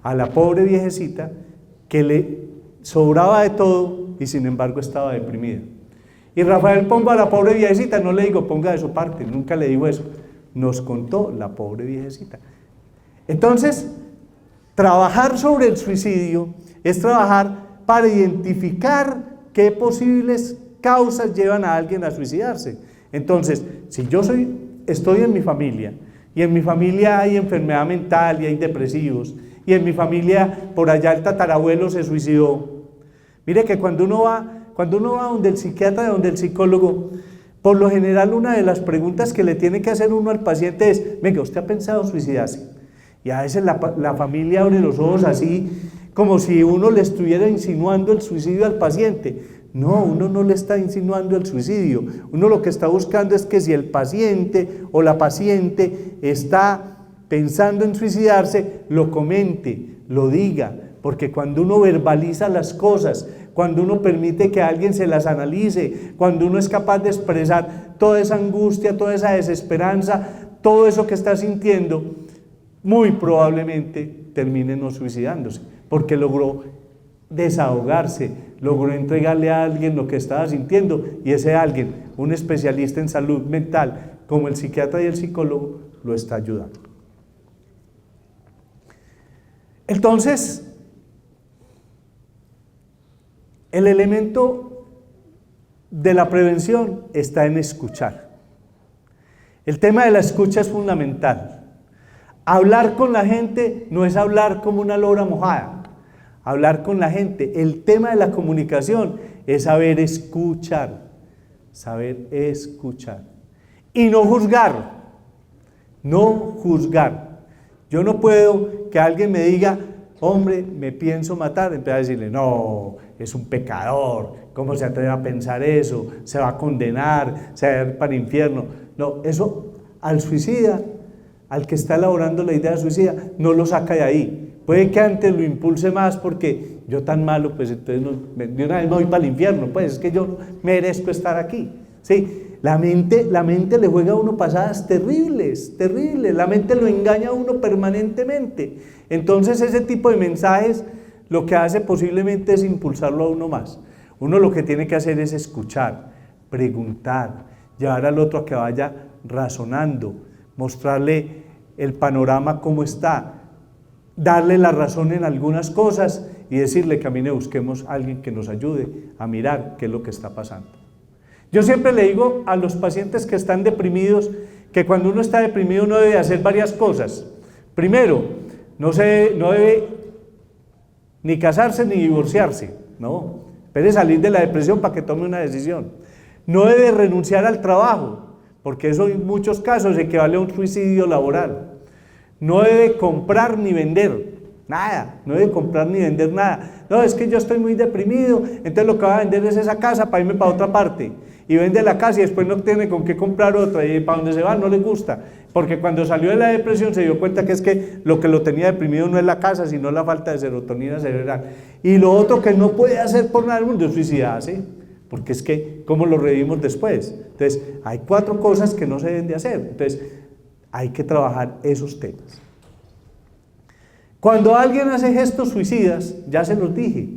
Speaker 1: a la pobre viejecita que le sobraba de todo y sin embargo estaba deprimida. Y Rafael Pombo a la pobre viejecita, no le digo ponga de su parte, nunca le digo eso, nos contó la pobre viejecita. Entonces, trabajar sobre el suicidio es trabajar para identificar qué posibles causas llevan a alguien a suicidarse. Entonces, si yo estoy en mi familia, y en mi familia hay enfermedad mental y hay depresivos, y en mi familia por allá el tatarabuelo se suicidó. Mire que cuando uno va donde el psiquiatra, donde el psicólogo, por lo general una de las preguntas que le tiene que hacer uno al paciente es, venga, ¿usted ha pensado suicidarse? Y a veces la familia abre los ojos así, como si uno le estuviera insinuando el suicidio al paciente. No, uno no le está insinuando el suicidio. Uno lo que está buscando es que si el paciente o la paciente está pensando en suicidarse, lo comente, lo diga, porque cuando uno verbaliza las cosas, cuando uno permite que alguien se las analice, cuando uno es capaz de expresar toda esa angustia, toda esa desesperanza, todo eso que está sintiendo, muy probablemente termine no suicidándose, porque logró desahogarse, logró entregarle a alguien lo que estaba sintiendo, y ese alguien, un especialista en salud mental, como el psiquiatra y el psicólogo, lo está ayudando. Entonces, el elemento de la prevención está en escuchar. El tema de la escucha es fundamental. Hablar con la gente no es hablar como una lora mojada. Hablar con la gente, el tema de la comunicación es saber escuchar. Saber escuchar. Y no juzgar. No juzgar. Yo no puedo que alguien me diga, hombre, me pienso matar, empezar a decirle, no, es un pecador, ¿cómo se atreve a pensar eso? Se va a condenar, se va a ir para el infierno. No, eso al suicida, al que está elaborando la idea de suicida, no lo saca de ahí. Puede que antes lo impulse más porque yo tan malo, pues entonces de una vez me voy para el infierno, pues es que yo merezco estar aquí. ¿Sí? La mente le juega a uno pasadas terribles, la mente lo engaña a uno permanentemente. Entonces ese tipo de mensajes lo que hace posiblemente es impulsarlo a uno más. Uno lo que tiene que hacer es escuchar, preguntar, llevar al otro a que vaya razonando, mostrarle el panorama cómo está, darle la razón en algunas cosas y decirle que busquemos a alguien que nos ayude a mirar qué es lo que está pasando. Yo siempre le digo a los pacientes que están deprimidos que cuando uno está deprimido uno debe hacer varias cosas. Primero, no debe ni casarse ni divorciarse, no, debe salir de la depresión para que tome una decisión. No debe renunciar al trabajo, porque eso en muchos casos equivale a un suicidio laboral. No debe comprar ni vender nada, no debe comprar ni vender nada. No, es que yo estoy muy deprimido, entonces lo que va a vender es esa casa para irme para otra parte. Y vende la casa y después no tiene con qué comprar otra, y para donde se va no le gusta. Porque cuando salió de la depresión se dio cuenta que es que lo que lo tenía deprimido no es la casa, sino la falta de serotonina cerebral. Y lo otro que no puede hacer por nada del mundo es suicidarse, porque es que, ¿cómo lo revivimos después? Entonces, hay 4 cosas que no se deben de hacer. Entonces, hay que trabajar esos temas. Cuando alguien hace gestos suicidas, ya se los dije,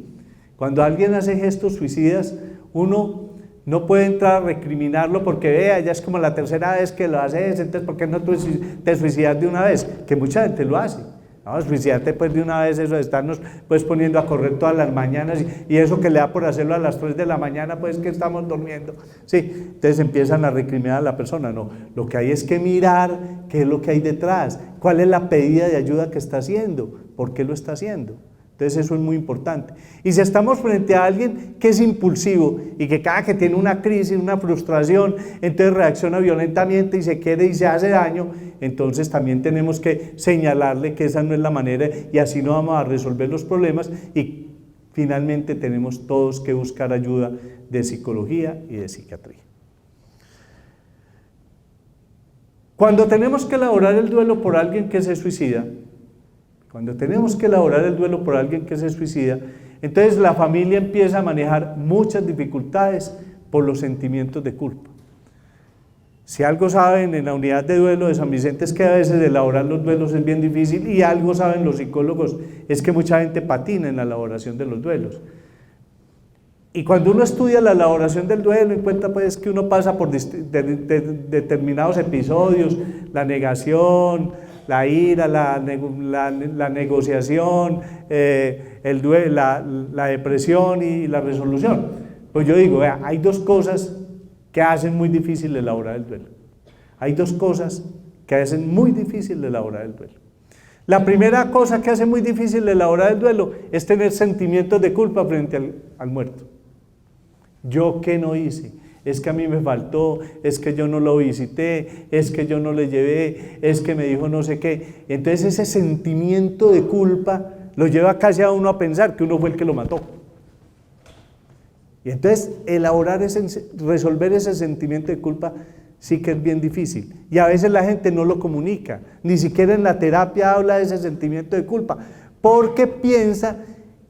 Speaker 1: cuando alguien hace gestos suicidas, uno no puede entrar a recriminarlo porque vea, ya es como la tercera vez que lo haces, entonces ¿por qué no te suicidas de una vez? Que mucha gente lo hace. No, suicidarte pues de una vez, eso de estarnos pues poniendo a correr todas las mañanas y eso que le da por hacerlo a las 3 de la mañana, pues que estamos durmiendo. Sí, entonces empiezan a recriminar a la persona. No, lo que hay es que mirar qué es lo que hay detrás, cuál es la pedida de ayuda que está haciendo, por qué lo está haciendo. Entonces eso es muy importante. Y si estamos frente a alguien que es impulsivo y que cada que tiene una crisis, una frustración, entonces reacciona violentamente y se quiere y se hace daño, entonces también tenemos que señalarle que esa no es la manera y así no vamos a resolver los problemas y finalmente tenemos todos que buscar ayuda de psicología y de psiquiatría. Cuando tenemos que elaborar el duelo por alguien que se suicida, entonces la familia empieza a manejar muchas dificultades por los sentimientos de culpa. Si algo saben en la unidad de duelo de San Vicente es que a veces elaborar los duelos es bien difícil, y algo saben los psicólogos es que mucha gente patina en la elaboración de los duelos. Y cuando uno estudia la elaboración del duelo, encuentra pues que uno pasa por determinados episodios: la negación, la ira, la negociación, el duelo, la depresión y la resolución. Pues yo digo, vea, hay dos cosas que hacen muy difícil elaborar el duelo. Hay dos cosas que hacen muy difícil elaborar el duelo. La primera cosa que hace muy difícil elaborar el duelo es tener sentimientos de culpa frente al muerto. ¿Yo qué no hice? Es que a mí me faltó, es que yo no lo visité, es que yo no le llevé, es que me dijo no sé qué. Entonces ese sentimiento de culpa lo lleva casi a uno a pensar que uno fue el que lo mató. Y entonces resolver ese sentimiento de culpa sí que es bien difícil. Y a veces la gente no lo comunica, ni siquiera en la terapia habla de ese sentimiento de culpa, porque piensa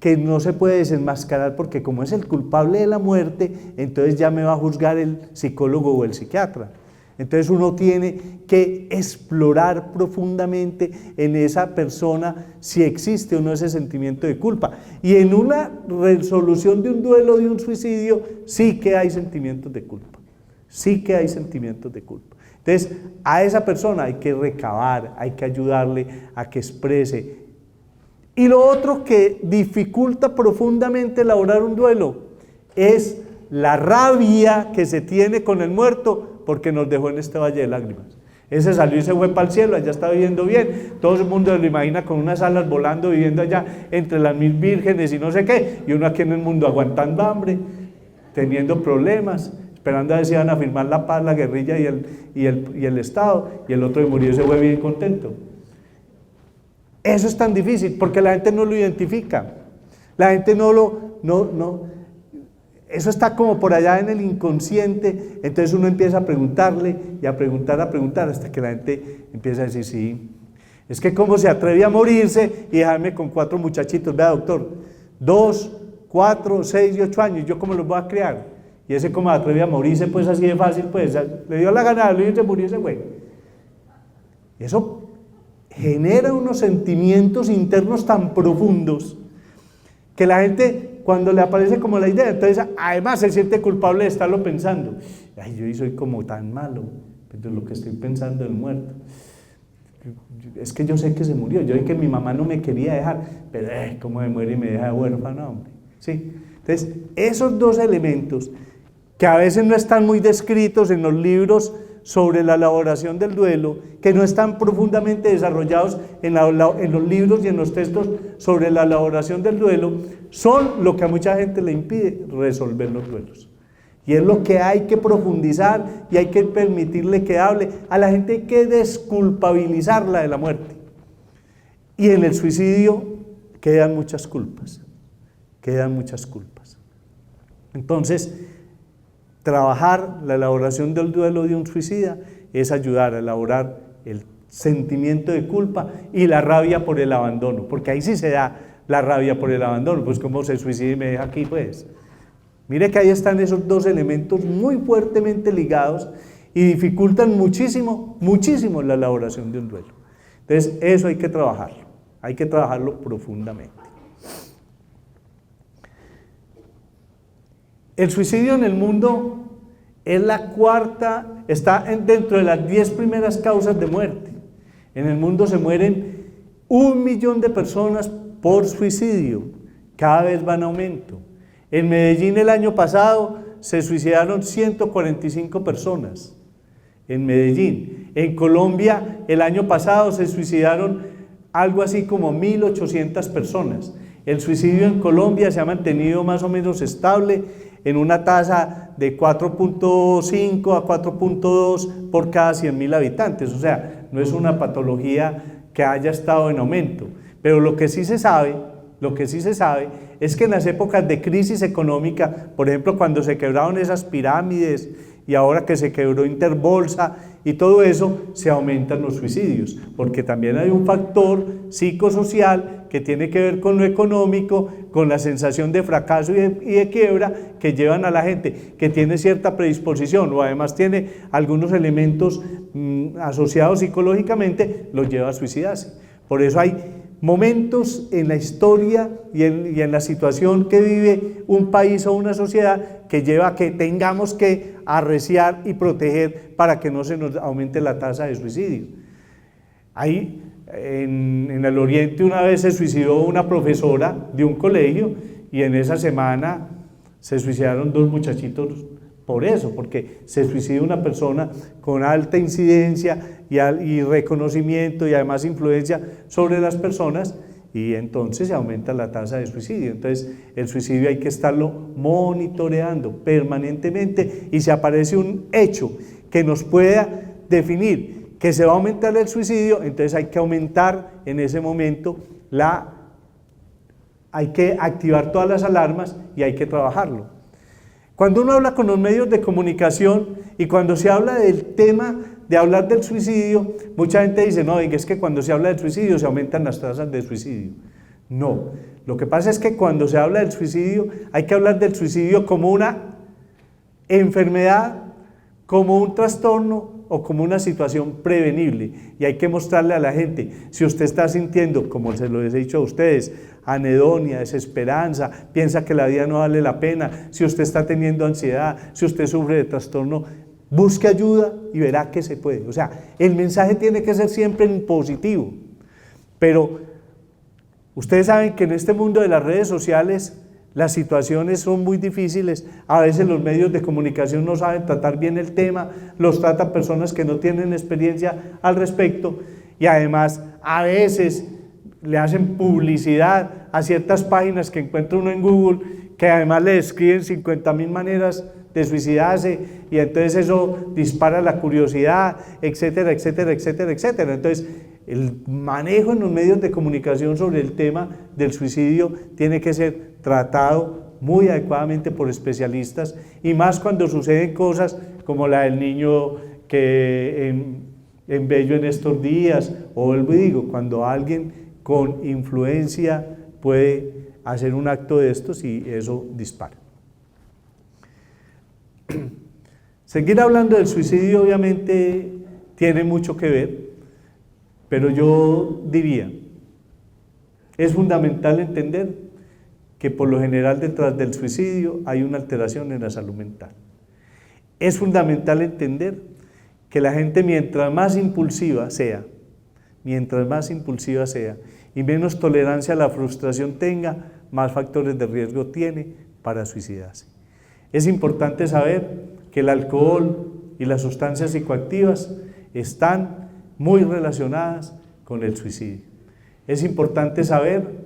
Speaker 1: que no se puede desenmascarar, porque como es el culpable de la muerte, entonces ya me va a juzgar el psicólogo o el psiquiatra. Entonces uno tiene que explorar profundamente en esa persona si existe o no ese sentimiento de culpa. Y en una resolución de un duelo, de un suicidio, sí que hay sentimientos de culpa. Sí que hay sentimientos de culpa. Entonces a esa persona hay que recabar, hay que ayudarle a que exprese. Y lo otro que dificulta profundamente elaborar un duelo es la rabia que se tiene con el muerto porque nos dejó en este valle de lágrimas. Ese salió y se fue para el cielo, allá está viviendo bien, todo el mundo lo imagina con unas alas volando, viviendo allá entre las 1000 vírgenes y no sé qué, y uno aquí en el mundo aguantando hambre, teniendo problemas, esperando a ver si van a firmar la paz, la guerrilla y el Estado, y el otro que murió se fue bien contento. Eso es tan difícil porque la gente no lo identifica, la gente eso está como por allá en el inconsciente. Entonces uno empieza a preguntarle y a preguntar hasta que la gente empieza a decir, sí, es que cómo se atreve a morirse y dejarme con 4 muchachitos, vea doctor, 2, 4, 6 y 8 años, ¿yo cómo los voy a criar? Y ese cómo se atreve a morirse pues así de fácil, pues le dio la gana de se murió ese güey. Y eso genera unos sentimientos internos tan profundos que la gente, cuando le aparece como la idea, entonces además se siente culpable de estarlo pensando. Ay, yo soy como tan malo, pero lo que estoy pensando del muerto. Es que yo sé que se murió, yo sé que mi mamá no me quería dejar, pero cómo me muere y me deja huérfano, hombre. ¿Sí? Entonces, esos dos elementos que a veces no están muy descritos en los libros sobre la elaboración del duelo, que no están profundamente desarrollados en los libros y en los textos sobre la elaboración del duelo, son lo que a mucha gente le impide resolver los duelos. Y es lo que hay que profundizar y hay que permitirle que hable. A la gente hay que desculpabilizarla de la muerte. Y en el suicidio quedan muchas culpas, Entonces, trabajar la elaboración del duelo de un suicida es ayudar a elaborar el sentimiento de culpa y la rabia por el abandono, porque ahí sí se da la rabia por el abandono, pues cómo se suicida y me deja aquí, pues. Mire que ahí están esos dos elementos muy fuertemente ligados y dificultan muchísimo la elaboración de un duelo. Entonces eso hay que trabajarlo profundamente. El suicidio en el mundo es la cuarta, está dentro de las 10 primeras causas de muerte. En el mundo se mueren 1 millón de personas por suicidio, cada vez va en aumento. En Medellín el año pasado se suicidaron 145 personas, en Medellín. En Colombia el año pasado se suicidaron algo así como 1.800 personas. El suicidio en Colombia se ha mantenido más o menos estable en una tasa de 4.5 a 4.2 por cada 100.000 habitantes, o sea, no es una patología que haya estado en aumento, pero lo que sí se sabe Lo que sí se sabe es que en las épocas de crisis económica, por ejemplo, cuando se quebraron esas pirámides y ahora que se quebró Interbolsa y todo eso, se aumentan los suicidios, porque también hay un factor psicosocial que tiene que ver con lo económico, con la sensación de fracaso y de quiebra que llevan a la gente que tiene cierta predisposición o además tiene algunos elementos asociados psicológicamente, los lleva a suicidarse. Por eso hay momentos en la historia y en la situación que vive un país o una sociedad que lleva a que tengamos que arreciar y proteger para que no se nos aumente la tasa de suicidio. Ahí en el Oriente una vez se suicidó una profesora de un colegio y en esa semana se suicidaron 2 muchachitos por eso, porque se suicida una persona con alta incidencia y reconocimiento y además influencia sobre las personas y entonces se aumenta la tasa de suicidio. Entonces el suicidio hay que estarlo monitoreando permanentemente y si aparece un hecho que nos pueda definir que se va a aumentar el suicidio, entonces hay que aumentar en ese momento hay que activar todas las alarmas y hay que trabajarlo. Cuando uno habla con los medios de comunicación y cuando se habla del tema de hablar del suicidio, mucha gente dice, no, es que cuando se habla del suicidio se aumentan las tasas de suicidio. No, lo que pasa es que cuando se habla del suicidio hay que hablar del suicidio como una enfermedad, como un trastorno o como una situación prevenible y hay que mostrarle a la gente, si usted está sintiendo, como se lo he dicho a ustedes, anedonia, desesperanza, piensa que la vida no vale la pena, si usted está teniendo ansiedad, si usted sufre de trastorno, busque ayuda y verá que se puede. O sea, el mensaje tiene que ser siempre en positivo, pero ustedes saben que en este mundo de las redes sociales las situaciones son muy difíciles, a veces los medios de comunicación no saben tratar bien el tema, los tratan personas que no tienen experiencia al respecto y además a veces le hacen publicidad a ciertas páginas que encuentra uno en Google que además le describen 50.000 maneras de suicidarse y entonces eso dispara la curiosidad, etcétera, etcétera, etcétera, etcétera. Entonces el manejo en los medios de comunicación sobre el tema del suicidio tiene que ser tratado muy adecuadamente por especialistas y más cuando suceden cosas como la del niño que en Bello en estos días, o vuelvo y digo, cuando alguien con influencia puede hacer un acto de estos y eso dispara. Seguir hablando del suicidio obviamente tiene mucho que ver, pero yo diría, es fundamental entender que por lo general detrás del suicidio hay una alteración en la salud mental. Es fundamental entender que la gente mientras más impulsiva sea y menos tolerancia a la frustración tenga, más factores de riesgo tiene para suicidarse. Es importante saber que el alcohol y las sustancias psicoactivas están muy relacionadas con el suicidio. Es importante saber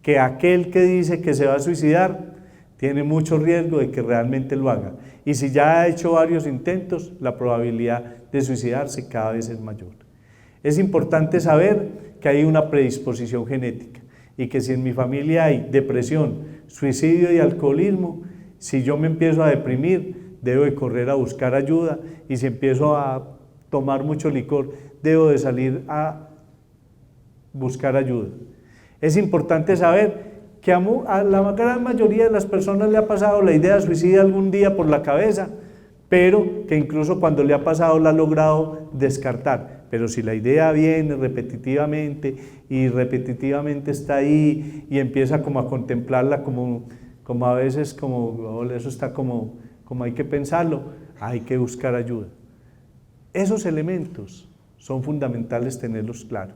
Speaker 1: que aquel que dice que se va a suicidar tiene mucho riesgo de que realmente lo haga. Y si ya ha hecho varios intentos, la probabilidad de suicidarse cada vez es mayor. Es importante saber que hay una predisposición genética y que si en mi familia hay depresión, suicidio y alcoholismo, si yo me empiezo a deprimir, debo de correr a buscar ayuda y si empiezo a tomar mucho licor, debo de salir a buscar ayuda. Es importante saber que a la gran mayoría de las personas le ha pasado la idea de suicidio algún día por la cabeza, pero que incluso cuando le ha pasado la ha logrado descartar. Pero si la idea viene repetitivamente y repetitivamente está ahí y empieza como a contemplarla como a veces como eso está como hay que pensarlo, hay que buscar ayuda. Esos elementos son fundamentales tenerlos claros.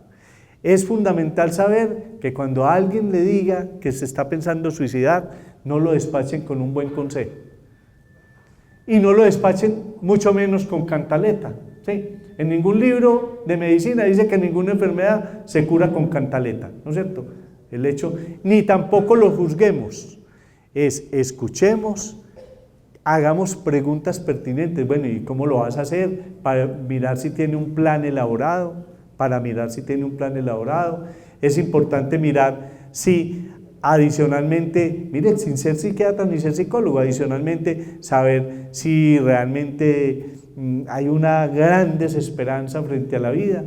Speaker 1: Es fundamental saber que cuando alguien le diga que se está pensando suicidar, no lo despachen con un buen consejo. Y no lo despachen mucho menos con cantaleta. ¿Sí? En ningún libro de medicina dice que ninguna enfermedad se cura con cantaleta, ¿no es cierto? El hecho, ni tampoco lo juzguemos. Escuchemos, hagamos preguntas pertinentes. Bueno, ¿y cómo lo vas a hacer? Para mirar si tiene un plan elaborado. Es importante mirar si Adicionalmente, miren, sin ser psiquiatra ni ser psicólogo, adicionalmente saber si realmente hay una gran desesperanza frente a la vida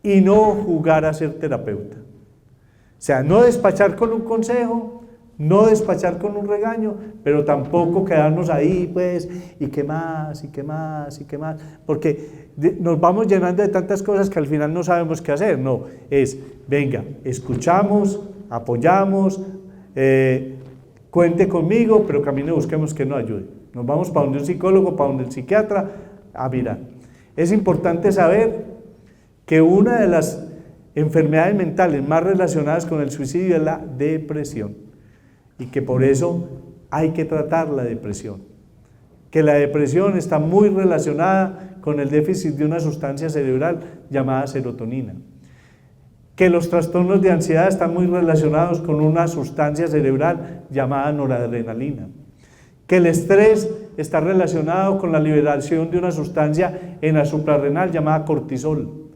Speaker 1: y no jugar a ser terapeuta. O sea, no despachar con un consejo, no despachar con un regaño, pero tampoco quedarnos ahí, pues, y qué más, y qué más, y qué más, porque nos vamos llenando de tantas cosas que al final no sabemos qué hacer. No, es, venga, escuchamos, apoyamos, cuente conmigo, pero camine, busquemos que nos ayude. Nos vamos para donde un psicólogo, para donde el psiquiatra, a mirar. Es importante saber que una de las enfermedades mentales más relacionadas con el suicidio es la depresión y que por eso hay que tratar la depresión, que la depresión está muy relacionada con el déficit de una sustancia cerebral llamada serotonina, que los trastornos de ansiedad están muy relacionados con una sustancia cerebral llamada noradrenalina, que el estrés está relacionado con la liberación de una sustancia en la suprarrenal llamada cortisol,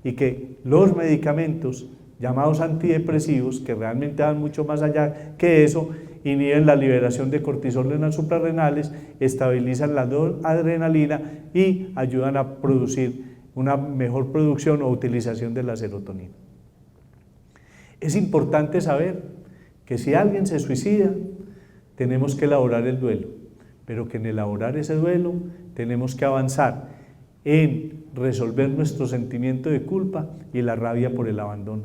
Speaker 1: y que los medicamentos llamados antidepresivos, que realmente van mucho más allá que eso, inhiben la liberación de cortisol en las suprarrenales, estabilizan la adrenalina y ayudan a producir una mejor producción o utilización de la serotonina. Es importante saber que si alguien se suicida, tenemos que elaborar el duelo, pero que en elaborar ese duelo tenemos que avanzar en resolver nuestro sentimiento de culpa y la rabia por el abandono.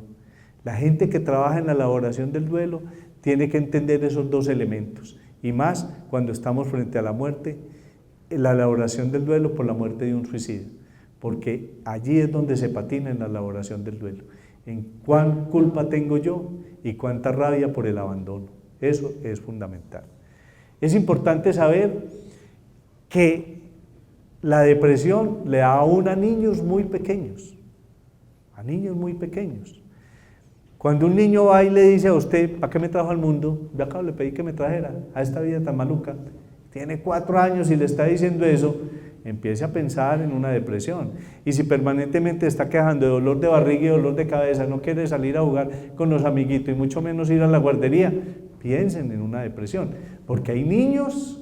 Speaker 1: La gente que trabaja en la elaboración del duelo tiene que entender esos dos elementos, y más cuando estamos frente a la muerte, la elaboración del duelo por la muerte de un suicida, porque allí es donde se patina en la elaboración del duelo, en cuán culpa tengo yo y cuánta rabia por el abandono. Eso es fundamental. Es importante saber que la depresión le da aún a niños muy pequeños, Cuando un niño va y le dice a usted, ¿para qué me trajo al mundo? Yo acá le pedí que me trajera a esta vida tan maluca. Tiene 4 años y le está diciendo eso, empiece a pensar en una depresión. Y si permanentemente está quejando de dolor de barriga y dolor de cabeza, no quiere salir a jugar con los amiguitos y mucho menos ir a la guardería, piensen en una depresión. Porque hay niños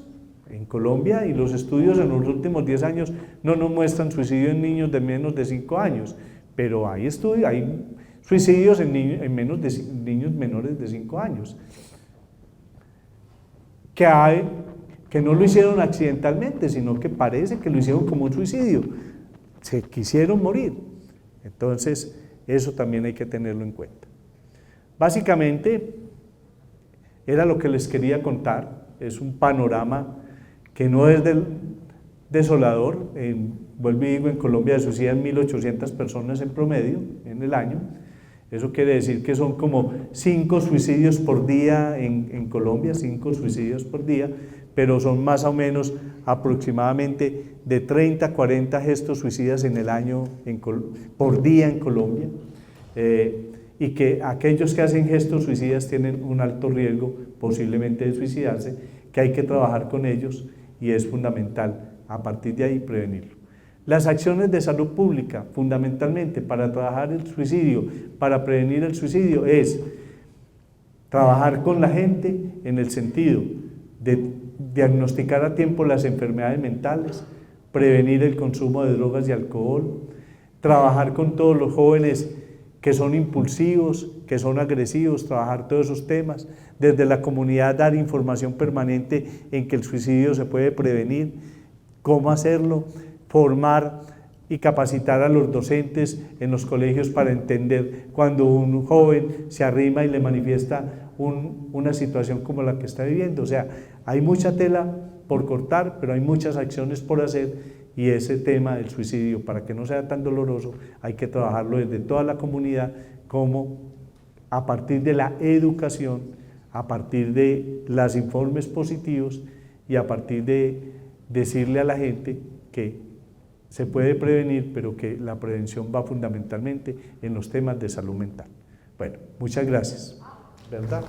Speaker 1: en Colombia, y los estudios en los últimos 10 años no nos muestran suicidio en niños de menos de 5 años, pero hay estudios, hay suicidios en niños menores de 5 años, que no lo hicieron accidentalmente, sino que parece que lo hicieron como un suicidio, se quisieron morir. Entonces, eso también hay que tenerlo en cuenta. Básicamente, era lo que les quería contar, es un panorama que no es desolador. Vuelvo y digo, en Colombia se suicidan 1.800 personas en promedio en el año. Eso quiere decir que son como 5 suicidios por día en Colombia, 5 suicidios por día, pero son más o menos aproximadamente de 30 a 40 gestos suicidas en el año por día en Colombia, y que aquellos que hacen gestos suicidas tienen un alto riesgo posiblemente de suicidarse, que hay que trabajar con ellos y es fundamental a partir de ahí prevenirlo. Las acciones de salud pública, fundamentalmente para trabajar el suicidio, para prevenir el suicidio, es trabajar con la gente en el sentido de diagnosticar a tiempo las enfermedades mentales, prevenir el consumo de drogas y alcohol, trabajar con todos los jóvenes que son impulsivos, que son agresivos, trabajar todos esos temas, desde la comunidad dar información permanente en que el suicidio se puede prevenir, cómo hacerlo, formar y capacitar a los docentes en los colegios para entender cuando un joven se arrima y le manifiesta una situación como la que está viviendo. O sea, hay mucha tela por cortar, pero hay muchas acciones por hacer, y ese tema del suicidio, para que no sea tan doloroso, hay que trabajarlo desde toda la comunidad, como a partir de la educación, a partir de los informes positivos y a partir de decirle a la gente que se puede prevenir, pero que la prevención va fundamentalmente en los temas de salud mental. Bueno, muchas gracias. ¿Verdad?